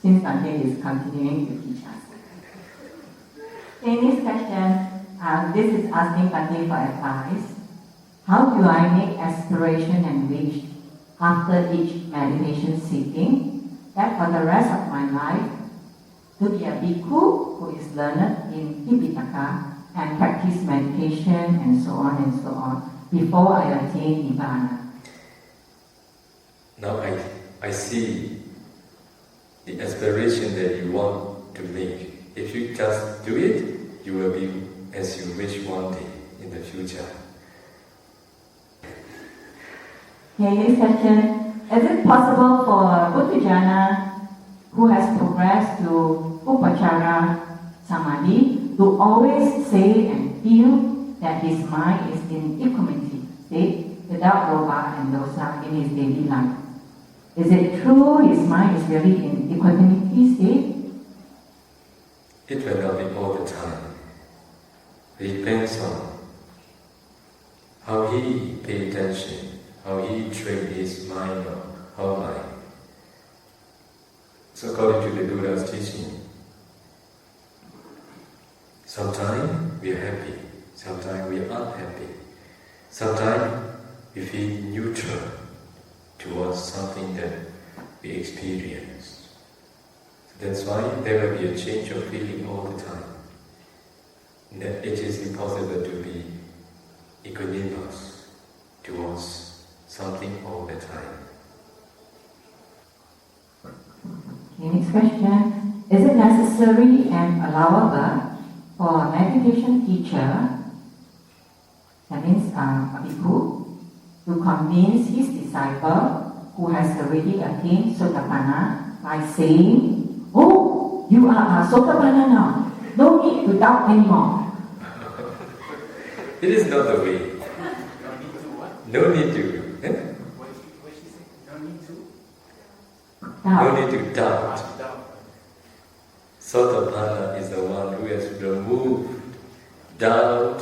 Since Bante is continuing to teach us. Okay, next question. This is asking Bante for advice. How do I make aspiration and wish after each meditation sitting that for the rest of my life to be a bhikkhu who is learned in Tipitaka and practice meditation and so on before I attain Nibbana? Now I see the aspiration that you want to make. If you just do it, you will be as you wish one day in the future. Okay, next question. Is it possible for a Buddhajana who has progressed to Upachara Samadhi to always say and feel that his mind is in equanimity state without lobha and dosa in his daily life? Is it true his mind is really in equanimity state? It will not be all the time. It depends on how he pay attention, how he train his mind or her mind. So according to the Buddha's teaching, sometimes we are happy, sometimes we are unhappy, sometimes we feel neutral towards something that we experience. So that's why there will be a change of feeling all the time. That it is impossible to be equanimous towards something all the time. Okay, next question. Is it necessary and allowable for a meditation teacher, that means a bhikkhu, to convince his disciple who has already attained Sotapanna by saying, "Oh, you are a Sotapanna now. No need to doubt anymore." It is not the way. No need to what? No need to. What she say? No need to? No need to doubt. Doubt. Sotapanna is the one who has removed doubt,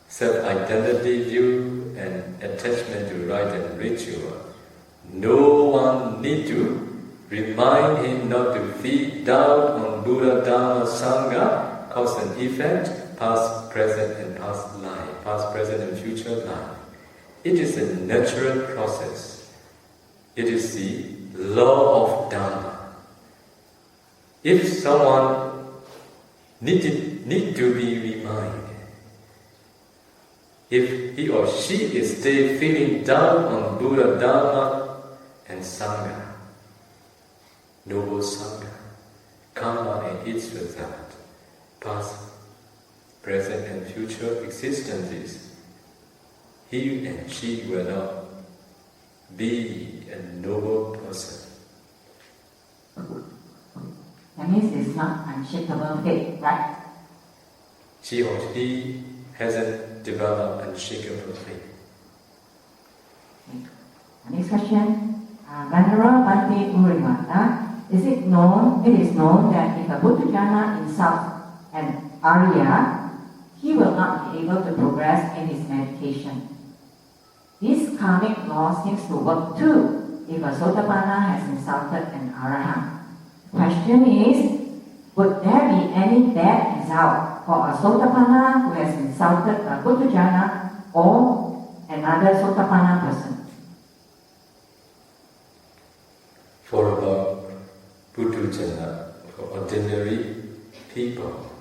self-identity view, and attachment to rite and ritual. No one need to remind him not to feed doubt on Buddha, Dharma, Sangha, cause and effect, past, present, and past life, past, present, and future life. It is a natural process. It is the law of Dharma. If someone need to be reminded, if he or she is still feeling down on Buddha, Dharma, and Sangha, noble Sangha, karma and its result, past, present, and future existences, he and she will not be a noble person. That means it's not unshakable faith, right? She or he hasn't developed unshakable faith. Okay. Next question. Venerable Bante U Revata, it is known that if a Buddhajana insults an Arya, he will not be able to progress in his meditation. This karmic law seems to work too if a Sotapanna has insulted an Arahant. Question is, would there be any bad result for a Sotapanna who has insulted a Buddhajana or an another Sotapanna person. For about Puthujjana, for ordinary people,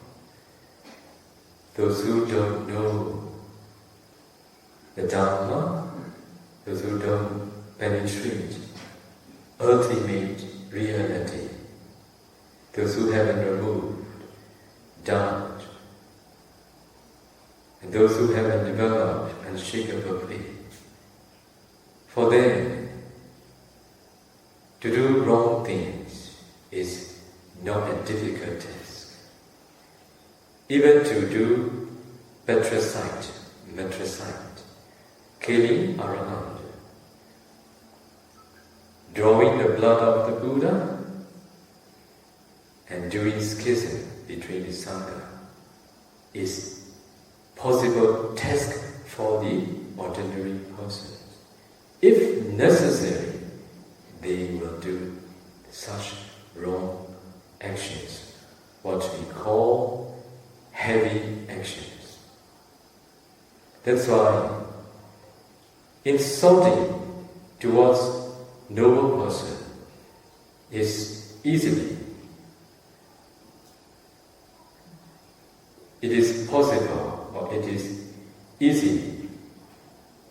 those who don't know the Dharma, those who don't penetrate ultimate reality, those who haven't removed doubt, and those who haven't developed unshakable faith, for them to do wrong things is not a difficult task. Even to do patricide, killing arahant, drawing the blood of the Buddha, and doing schism between the Sangha is possible task for the ordinary persons. If necessary, they will do such wrong actions, what we call heavy actions. That's why insulting towards noble person is it is possible, or it is easy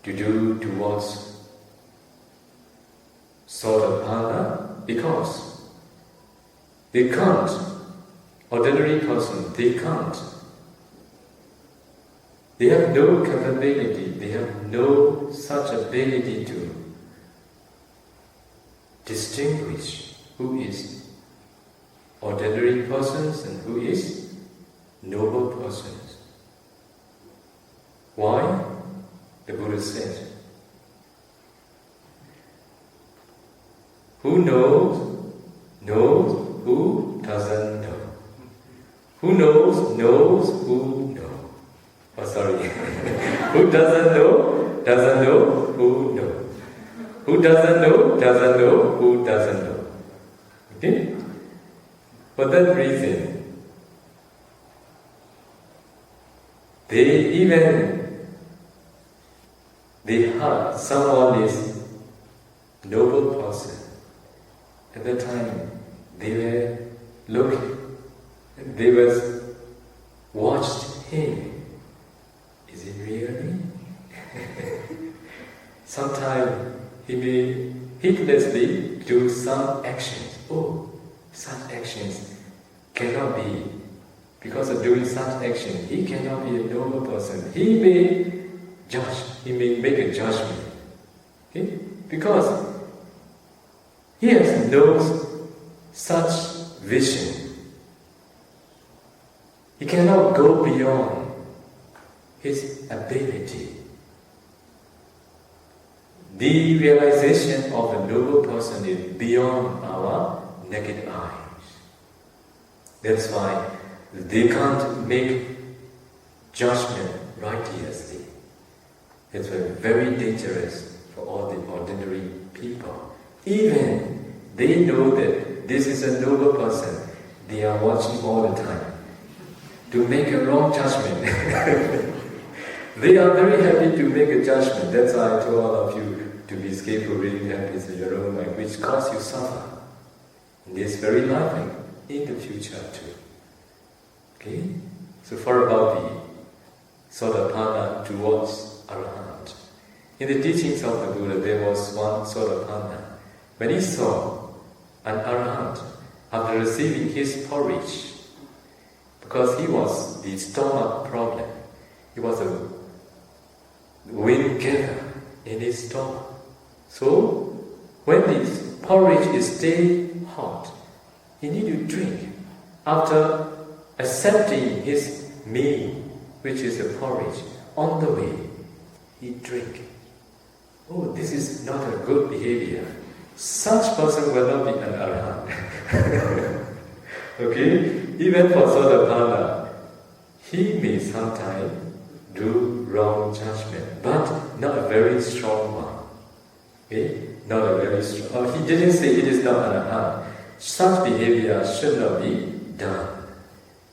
to do towards Sotapanna, because they can't, ordinary person, they can't. They have no capability, they have no such ability to distinguish who is ordinary persons and who is noble persons. Why? The Buddha said, who knows, who doesn't know. Who knows, who knows. Oh, sorry. Who doesn't know, who knows. Who doesn't know, who doesn't know. Okay? For that reason, they heard someone is noble person. At that time, they were looking, they was watched him. Is it really? Sometimes he may heedlessly do some actions. Oh, such actions cannot be. Because of doing such action, he cannot be a noble person. He may judge, he may make a judgment. Okay? Because he has no such vision. He cannot go beyond his ability. The realization of a noble person is beyond our naked eyes. That's why they can't make judgment righteously. It's very dangerous for all the ordinary people. Even they know that this is a noble person, they are watching all the time to make a wrong judgment. They are very happy to make a judgment. That's why I told all of you to be skillful reading habits in your own mind, which cause you suffer in this very life and in the future too. Okay? So far about the Sotapanna towards Arahant. In the teachings of the Buddha, there was one Sotapanna. When he saw an Arahant, after receiving his porridge, because he was the stomach problem, he was a wind gather in his stomach. So, when the porridge is still hot, he need to drink. After accepting his meal, which is a porridge, on the way, he drank. Oh, this is not a good behavior. Such person will not be an Arahant. Okay? Even for Sotapanna, he may sometimes do wrong judgment, but not a very strong one. Okay? Not a very strong. He didn't say it is not Arahant. Such behavior should not be done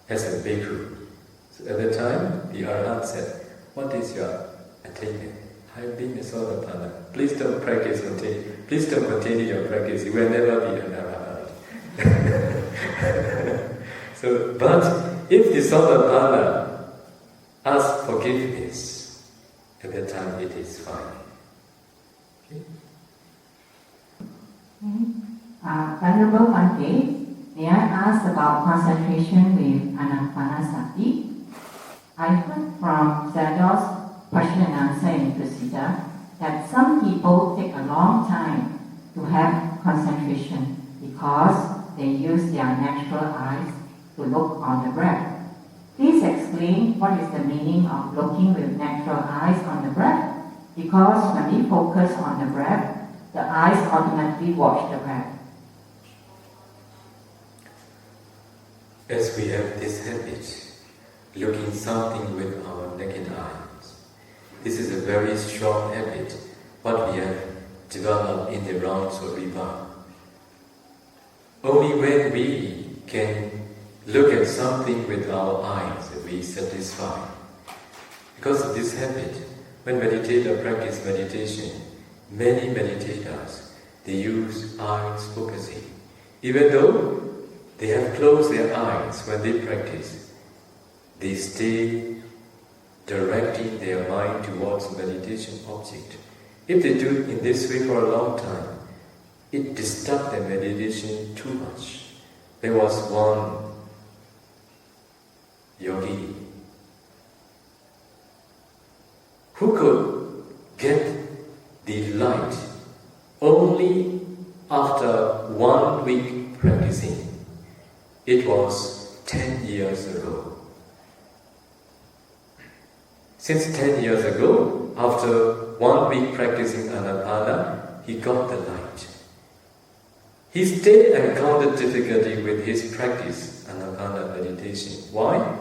as a bhikkhu. So at the time, the Arahant said, what is your attainment? I've been a Sotapanna. Please don't continue. Please don't continue your practice. You will never be an Arahant. So, but if the Sotapanna asks forgiveness, at that time it is fine. Okay? Venerable Bhante, may I ask about concentration with Anapanasati? I heard from Sayadaw's question and answer in procedure that some people take a long time to have concentration because they use their natural eyes to look on the breath. Please explain what is the meaning of looking with natural eyes on the breath, because when we focus on the breath, the eyes automatically watch the breath. As we have this habit, looking something with our naked eyes, this is a very strong habit, what we have developed in the rounds of Vipassana. Only when we can look at something with our eyes that we satisfy. Because of this habit, when meditators practice meditation, many meditators, they use eyes focusing. Even though they have closed their eyes when they practice, they stay directing their mind towards meditation object. If they do it in this way for a long time, it disturbs their meditation too much. There was one yogi who could get the light only after 1 week practicing. It was 10 years ago. Since 10 years ago, after 1 week practicing Anapana, he got the light. He still encountered difficulty with his practice, Anapana meditation. Why?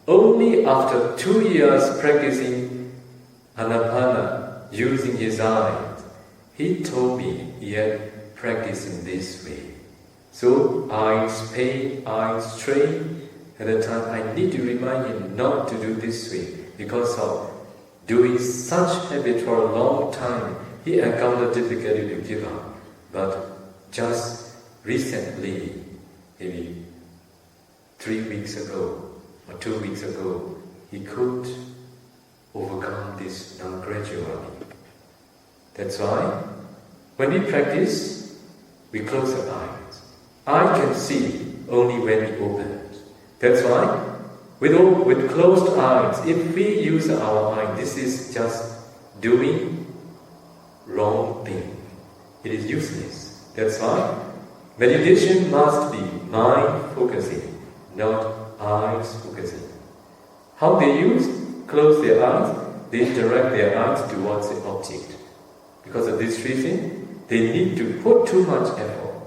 Only after 2 years practicing Anapana using his eyes, he told me he had practiced in this way. So eyes pain, eyes strain. At the time, I need to remind him not to do this way, because of doing such habit for a long time, he encountered difficulty to give up. But just recently, maybe 3 weeks ago or 2 weeks ago, he could overcome this now gradually. That's why when we practice, we close our eyes. I can see only when we open it. That's why with closed eyes, if we use our eye, this is just doing wrong thing. It is useless. That's why meditation must be mind focusing, not eyes focusing. How they use? Close their eyes, they direct their eyes towards the object. Because of this reason, they need to put too much effort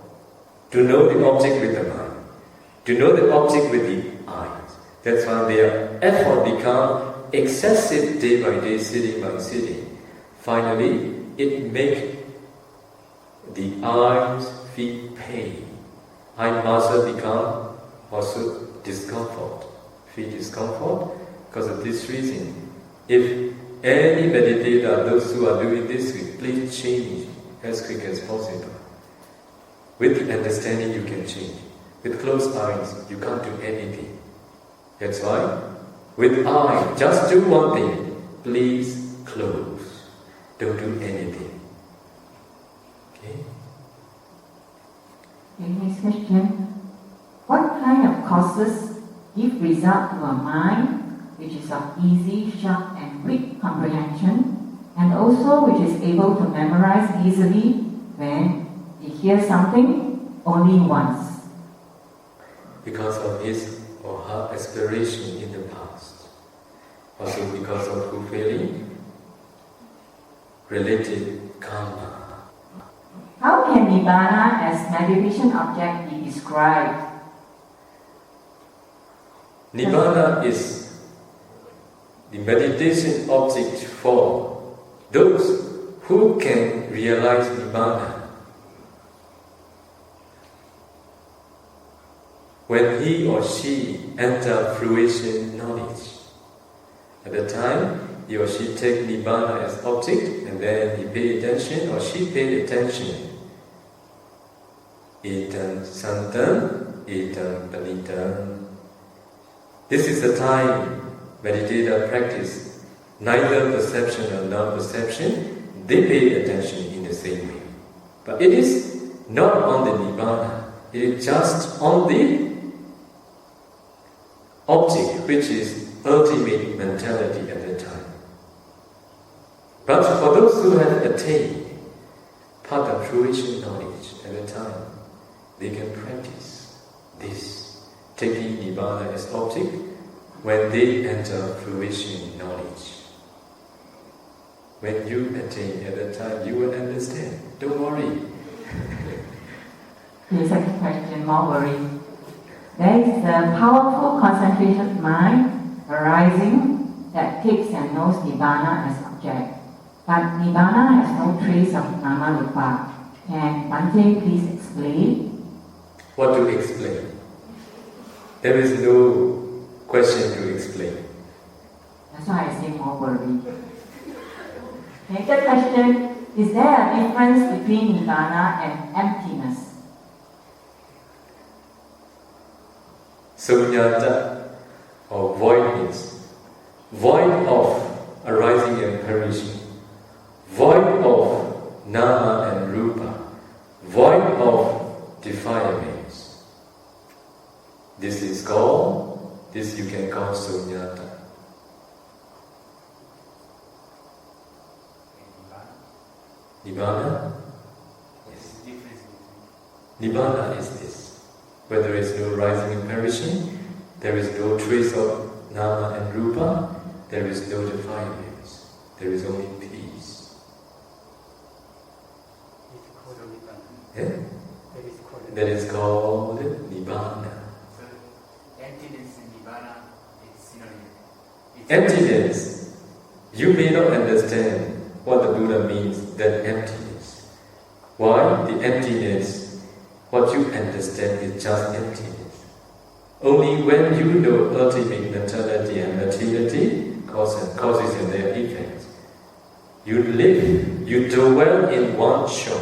to know the object with the mind, to know the object with the eyes. That's why their effort becomes excessive day by day, sitting by sitting. Finally, it makes the eyes feel pain. Eye muscle become also discomfort, feel discomfort. Because of this reason, if any meditator, those who are doing this, please change as quick as possible. With understanding, you can change. With closed eyes, you can't do anything. That's why, with eye, just do one thing. Please close. Don't do anything. Okay? Next question. What kind of causes give result to a mind which is of easy, sharp and quick comprehension, and also which is able to memorize easily when he hears something only once? Because of his or her aspiration in the past. Also because of fulfilling related karma. How can Nibbana as meditation object be described? Nibbana is the meditation object for those who can realize Nibbana. When he or she enter fruition knowledge, at the time he or she take Nibbana as object, and then he pay attention, or she pay attention. Etam santam, etam panitam. This is the time meditator practice neither perception or non-perception, they pay attention in the same way. But it is not on the Nibbana, it is just on the object, which is ultimate mentality at the time. But for those who have attained path of fruition knowledge at the time, they can practice this, taking Nibbana as object when they enter fruition knowledge. When you attain at that time, you will understand. Don't worry. The second question, more worry. There is a powerful concentrated mind arising that takes and knows Nibbana as object. But Nibbana has no trace of Nama Rupa. Can Bhante please explain? What to explain? There is no question to explain. That's why I say more worry. Okay, third question, is there a difference between Nibbana and emptiness? Sunyata, or voidness, void of arising and perishing, void of nama and rupa, void of defilements. This is called, this you can call sunyata. Nibbana? Yes. Nibbana is this. Where there is no rising and perishing, there is no trace of nama and rupa, there is no defilements, there is only peace. Yeah? That is called Nibbana. So, emptiness and Nibbana is synonym. Emptiness. You may not understand what the Buddha means, that emptiness. Why? The emptiness, what you understand is just emptiness. Only when you know ultimate mentality and materiality, causes and their effects, you live, you dwell in one shop.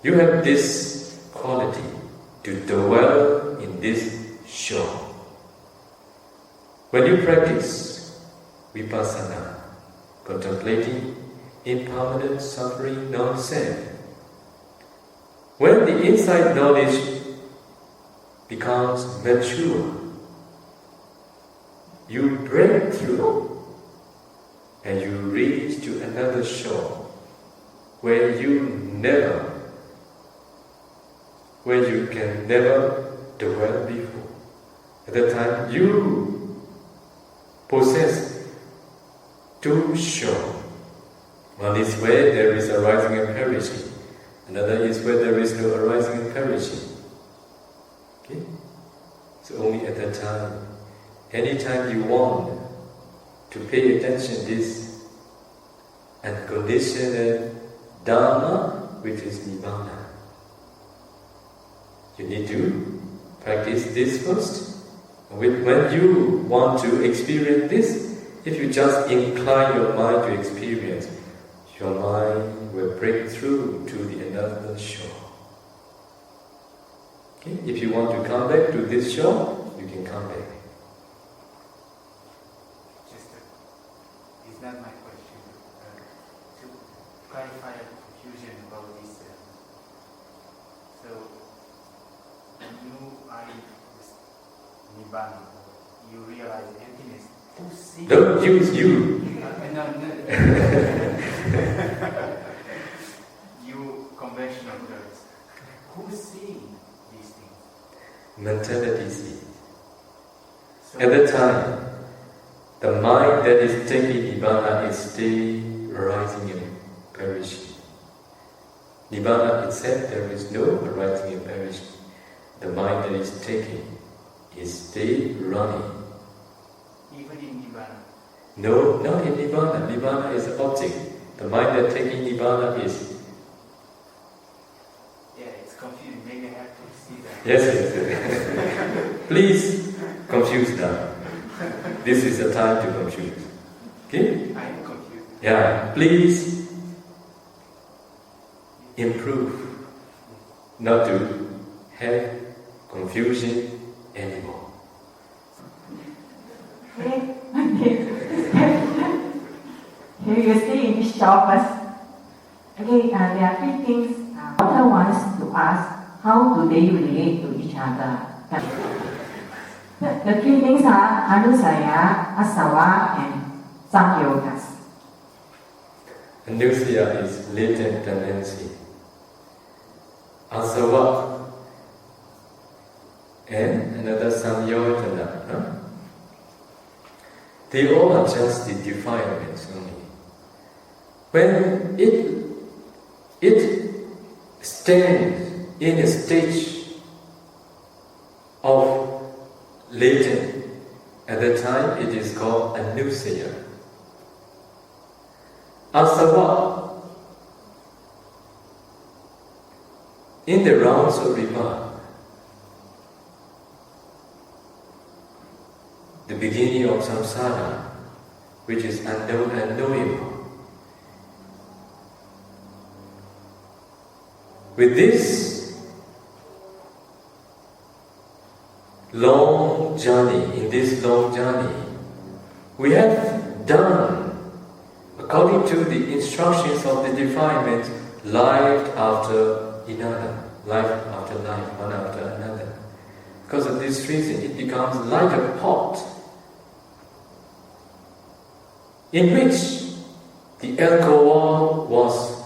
You have this quality to dwell in this shop. When you practice vipassana, contemplating impermanent suffering non-self, when the insight knowledge becomes mature, you break through and you reach to another shore where you can never dwell before. At that time, you possess two shores. One is where there is arising and perishing. Another is where there is no arising and perishing. Okay? So only at that time, anytime you want to pay attention to this unconditional Dharma, which is Nibbana, you need to practice this first. When you want to experience this, if you just incline your mind to experience, your mind will break through to the another shore. Okay? If you want to come back to this shore, you can come back. It's not my question. To clarify a confusion about this. So, when you are in Nibbana, you realize emptiness. Who sees? Don't use you. No. You conventional words. Who sees these things? Mentality sees. So, At that time, the mind that is taking Nibbana is still arising and perishing. Nibbana itself, there is no arising and perishing. The mind that is taking is still running. even in Nibbana. No, not in Nibbana. Nibbana is an object. The mind that taking Nibbana is... Yeah, it's confusing. Maybe I have to see that. Yes. Please confuse now. This is the time to confuse. Okay? I am confused. Yeah, please improve not to have confusion anymore. Okay. Here you stay in this shop first. Okay, there are three things. Author wants to ask, how do they relate to each other? The three things are anusaya, asava, and samyogas. Anusaya is latent tendency. Asava and another samyojana. Huh? They all are just the defilements only. When it stands in a stage of latent, at the time it is called anusaya. Asava, in the rounds of rebirth, the beginning of samsara, which is unknown and knowable. With this long journey, we have done, according to the instructions of the defilement, life after another, life after life, one after another. Because of this reason, it becomes like a pot in which the alcohol was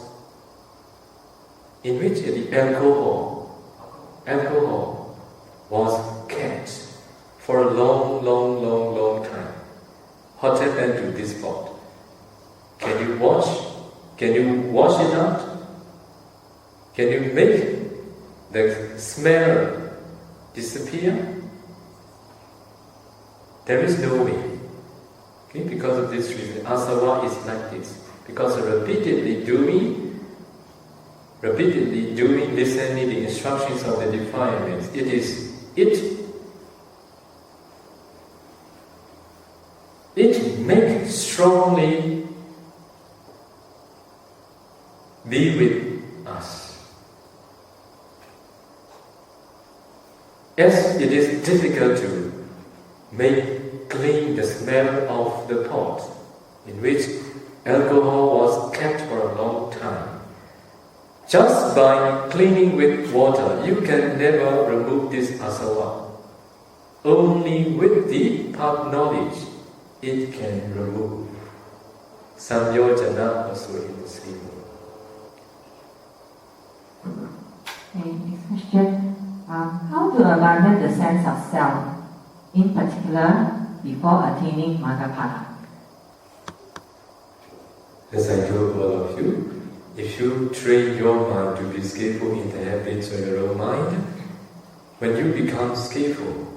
kept for a long time. What happened to this pot? Can you wash it out? Can you make the smell disappear? There is no way. Okay? Because of this reason, asava is like this. Because repeatedly doing, listening the instructions of the defilements, it makes strongly be with us. As it is difficult to make clean the smell of the pot in which alcohol was kept for a long time. Just by cleaning with water, you can never remove this asava. Only with the path knowledge, it can remove. Samyojana also in the same way. Okay, next question. How to abandon the sense of self, in particular, before attaining Maggapada? As I told all of you, if you train your mind to be skillful in the habits of your own mind, when you become skillful,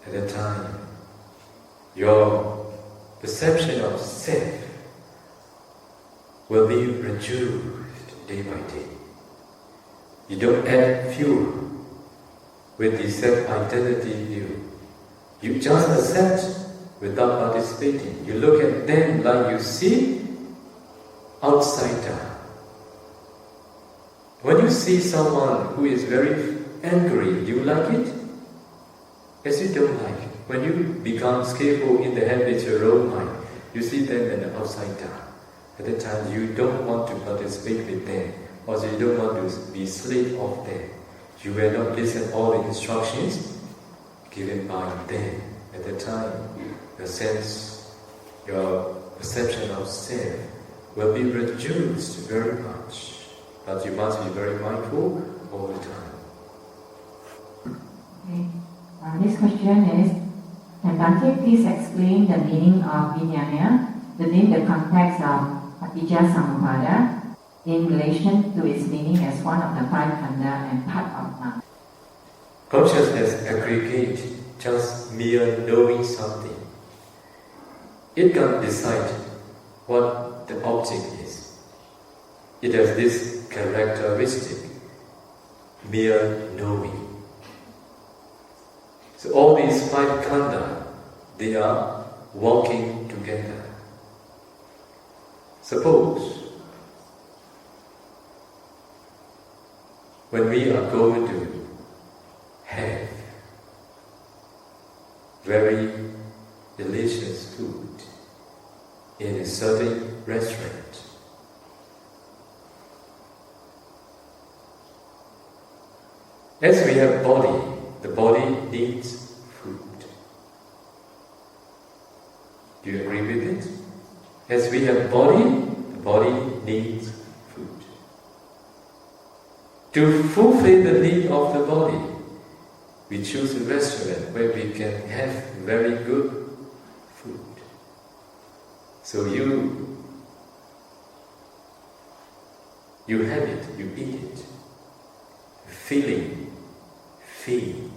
at a time, your perception of self will be reduced day by day. You don't add fuel with the self-identity view. You just accept without participating. You look at them like you see outsider. When you see someone who is very angry, do you like it? Yes, you don't like it. When you become skillful in the habits of your own mind, you see them as an outsider. At that time, you don't want to participate with them, or you don't want to be slave of them. You will not listen all the instructions given by them. At that time, your perception of self will be reduced very much. But you must be very mindful all the time. Okay. This question is, can Bhante please explain the meaning of vijnana within the context of Paticca Samuppada in relation to its meaning as one of the five khanda and part of mind? Consciousness aggregate just mere knowing something. It can't decide what the object is. It has this characteristic, mere knowing. So all these five khanda, they are working together. Suppose when we are going to have very delicious food in a certain restaurant, as we have body, the body needs food. Do you agree with it? As we have body, the body needs food. To fulfill the need of the body, we choose a restaurant where we can have very good food. So you have it, you eat it. Feeling, feed.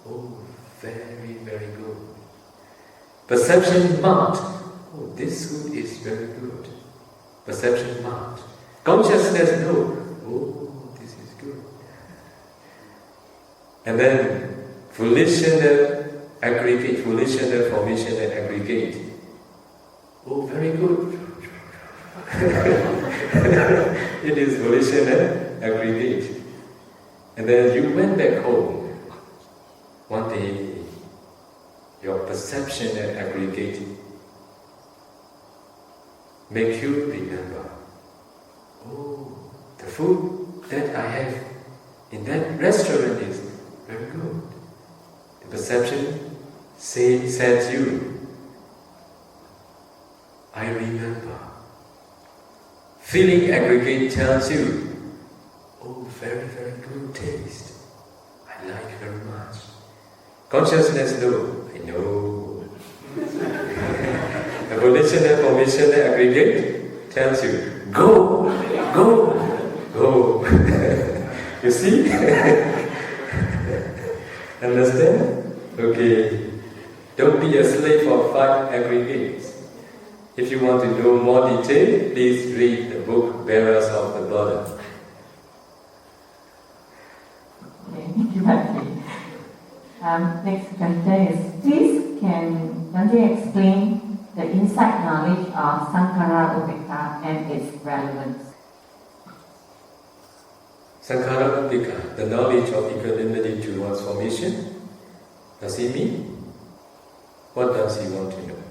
Oh, very, very good. Perception marked. Oh, this food is very good. Perception marked. Consciousness know. Oh, this is good. And then volitional aggregate, volitional formational aggregate. Oh, very good. It is volitional aggregate. And then you went back home. One day, your perception and aggregate make you remember, oh, the food that I have in that restaurant is very good. The perception says you, I remember. Feeling aggregate tells you, oh, very, very good taste. I like very much. Consciousness knows, I know. The volitional formational aggregate tells you, go, go, go. You see? Understand? Okay. Don't be a slave of 5 aggregates. If you want to know more detail, please read the book Bearers of the Burden. Thank you, Bhante. Next question is, please can Bhante explain the insight knowledge of Sankhara Upekkha and its relevance? Sankhara Upekkha, the knowledge of equanimity towards formation. Does he mean? What does he want to know?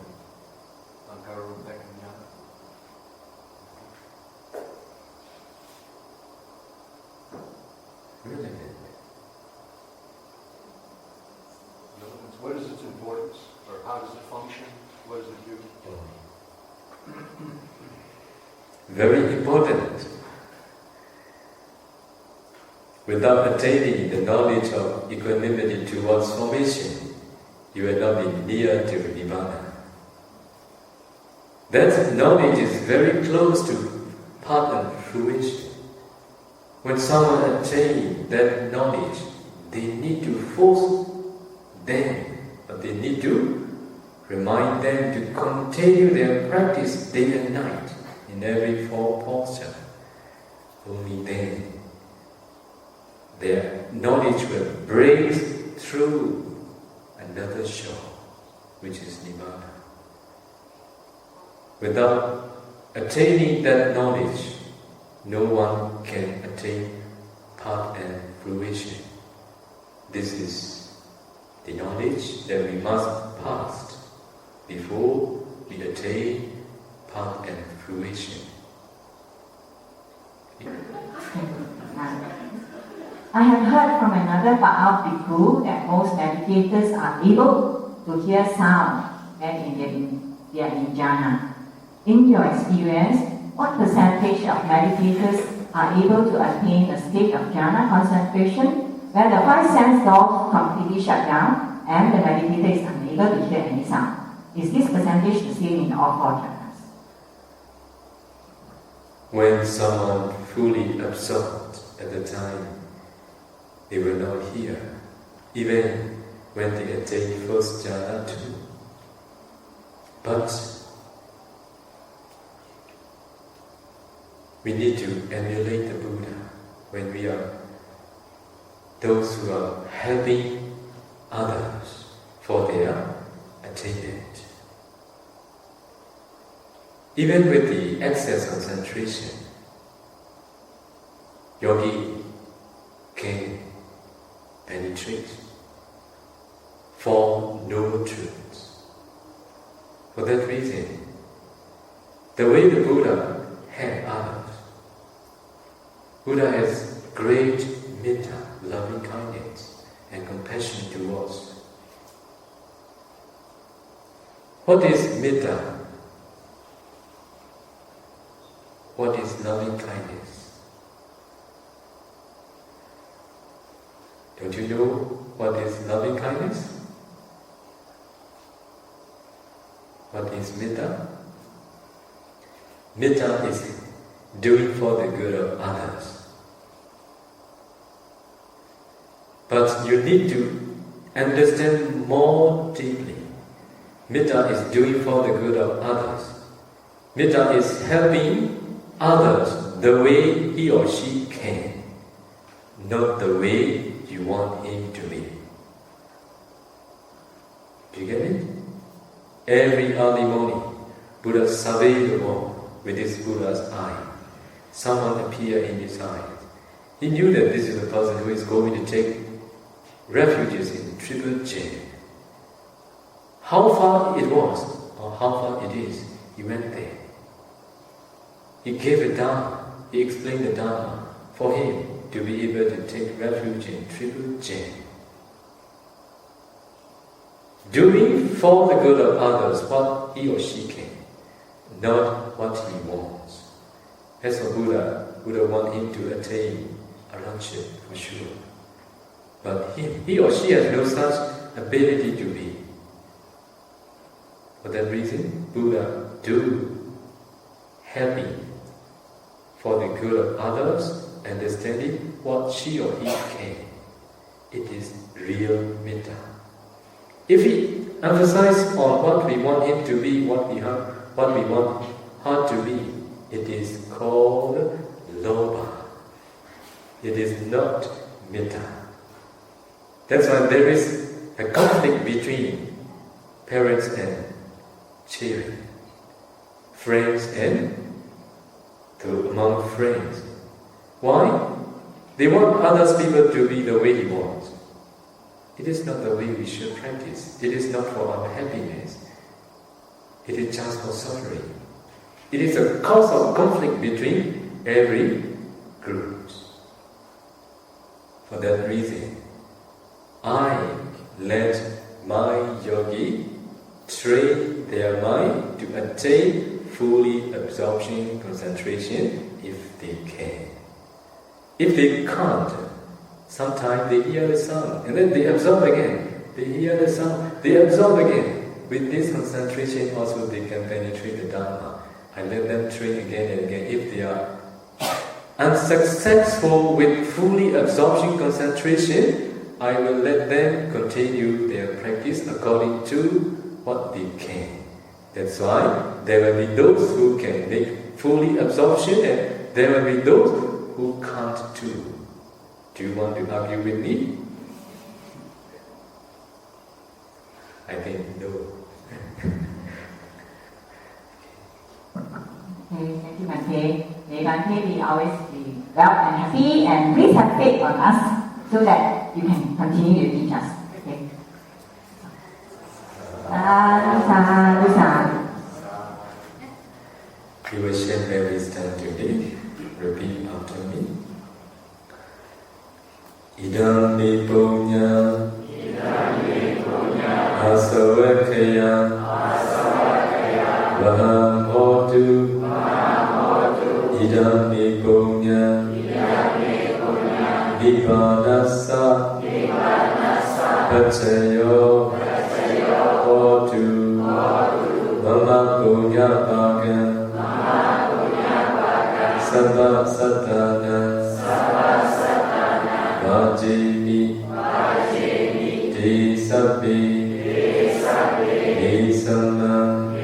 Sankhara Upekkha Jnana. Really? What is its importance, or how does it function? What does it do? Very important. Without attaining the knowledge of equanimity towards formation, you will not be near to Nibbana. That knowledge is very close to path and fruition. When someone attains that knowledge, they need to force them, but they need to remind them to continue their practice day and night in every form posture. Only then their knowledge will break through another shore, which is Nibbana. Without attaining that knowledge, no one can attain path and fruition. This is the knowledge that we must pass before we attain path and fruition. I have heard from another Ba'al Bhikkhu that most meditators are able to hear sound when they are in jhana. In your experience, what percentage of meditators are able to attain a state of jhana concentration where the 5 sense doors completely shut down and the meditator is unable to hear any sound? Is this percentage the same in all 4 jhanas? When someone fully absorbed at the time, they will not hear, even when they attain first jhana too. But we need to emulate the Buddha when we are those who are helping others for their attainment. Even with the excess concentration, yogi can penetrate for noble truths. For that reason, the way the Buddha had others, Buddha has great metta, loving kindness, and compassion towards. What is metta? What is loving kindness? Don't you know what is loving kindness? What is metta? Metta is doing for the good of others. But you need to understand more deeply. Metta is doing for the good of others. Metta is helping others the way he or she can, not the way you want him to be. Do you get it? Every early morning, Buddha surveyed the world with his Buddha's eye. Someone appeared in his eyes. He knew that this is a person who is going to take refuges in triple chain. How far it was, or how far it is, he went there. He gave a Dharma, he explained the Dharma for him to be able to take refuge in triple chain. Doing for the good of others what he or she can, not what he wants. As for Buddha wants him to attain arahantship for sure. But he or she has no such ability to be. For that reason, Buddha do helping for the good of others, understanding what she or he can. It is real metta. If we emphasize on what we want him to be, what we want her to be, it is called lobha. It is not metta. That's why there is a conflict between parents and children, friends and among friends. Why? They want others people to be the way he wants. It is not the way we should practice. It is not for our happiness. It is just for suffering. It is a cause of conflict between every group. For that reason, I let my yogi train their mind to attain fully absorption, concentration, if they can. If they can't, sometimes they hear the sound and then they absorb again. They hear the sound, they absorb again. With this concentration also they can penetrate the Dharma. I let them train again and again. If they are unsuccessful with fully absorption concentration, I will let them continue their practice according to what they can. That's why there will be those who can make fully absorption and there will be those who can't too. Do you want to argue with me? I think no. Okay, thank you, Bhante. May Bhante be always be well and happy, and please have faith on us so that you can continue to teach us. Okay. Sadhu, sadhu. You will share where we stand today. Repeat after me. Idam me punya, asavakaya, vaham hotu, idam me punya, nibbānassa, pacayo, hotu, mama punya bhagam, sabba satana, vajini, te sabbi, te samam,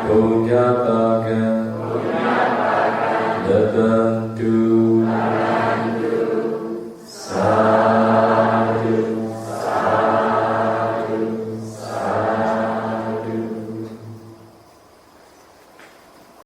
punya bhagam, labantu,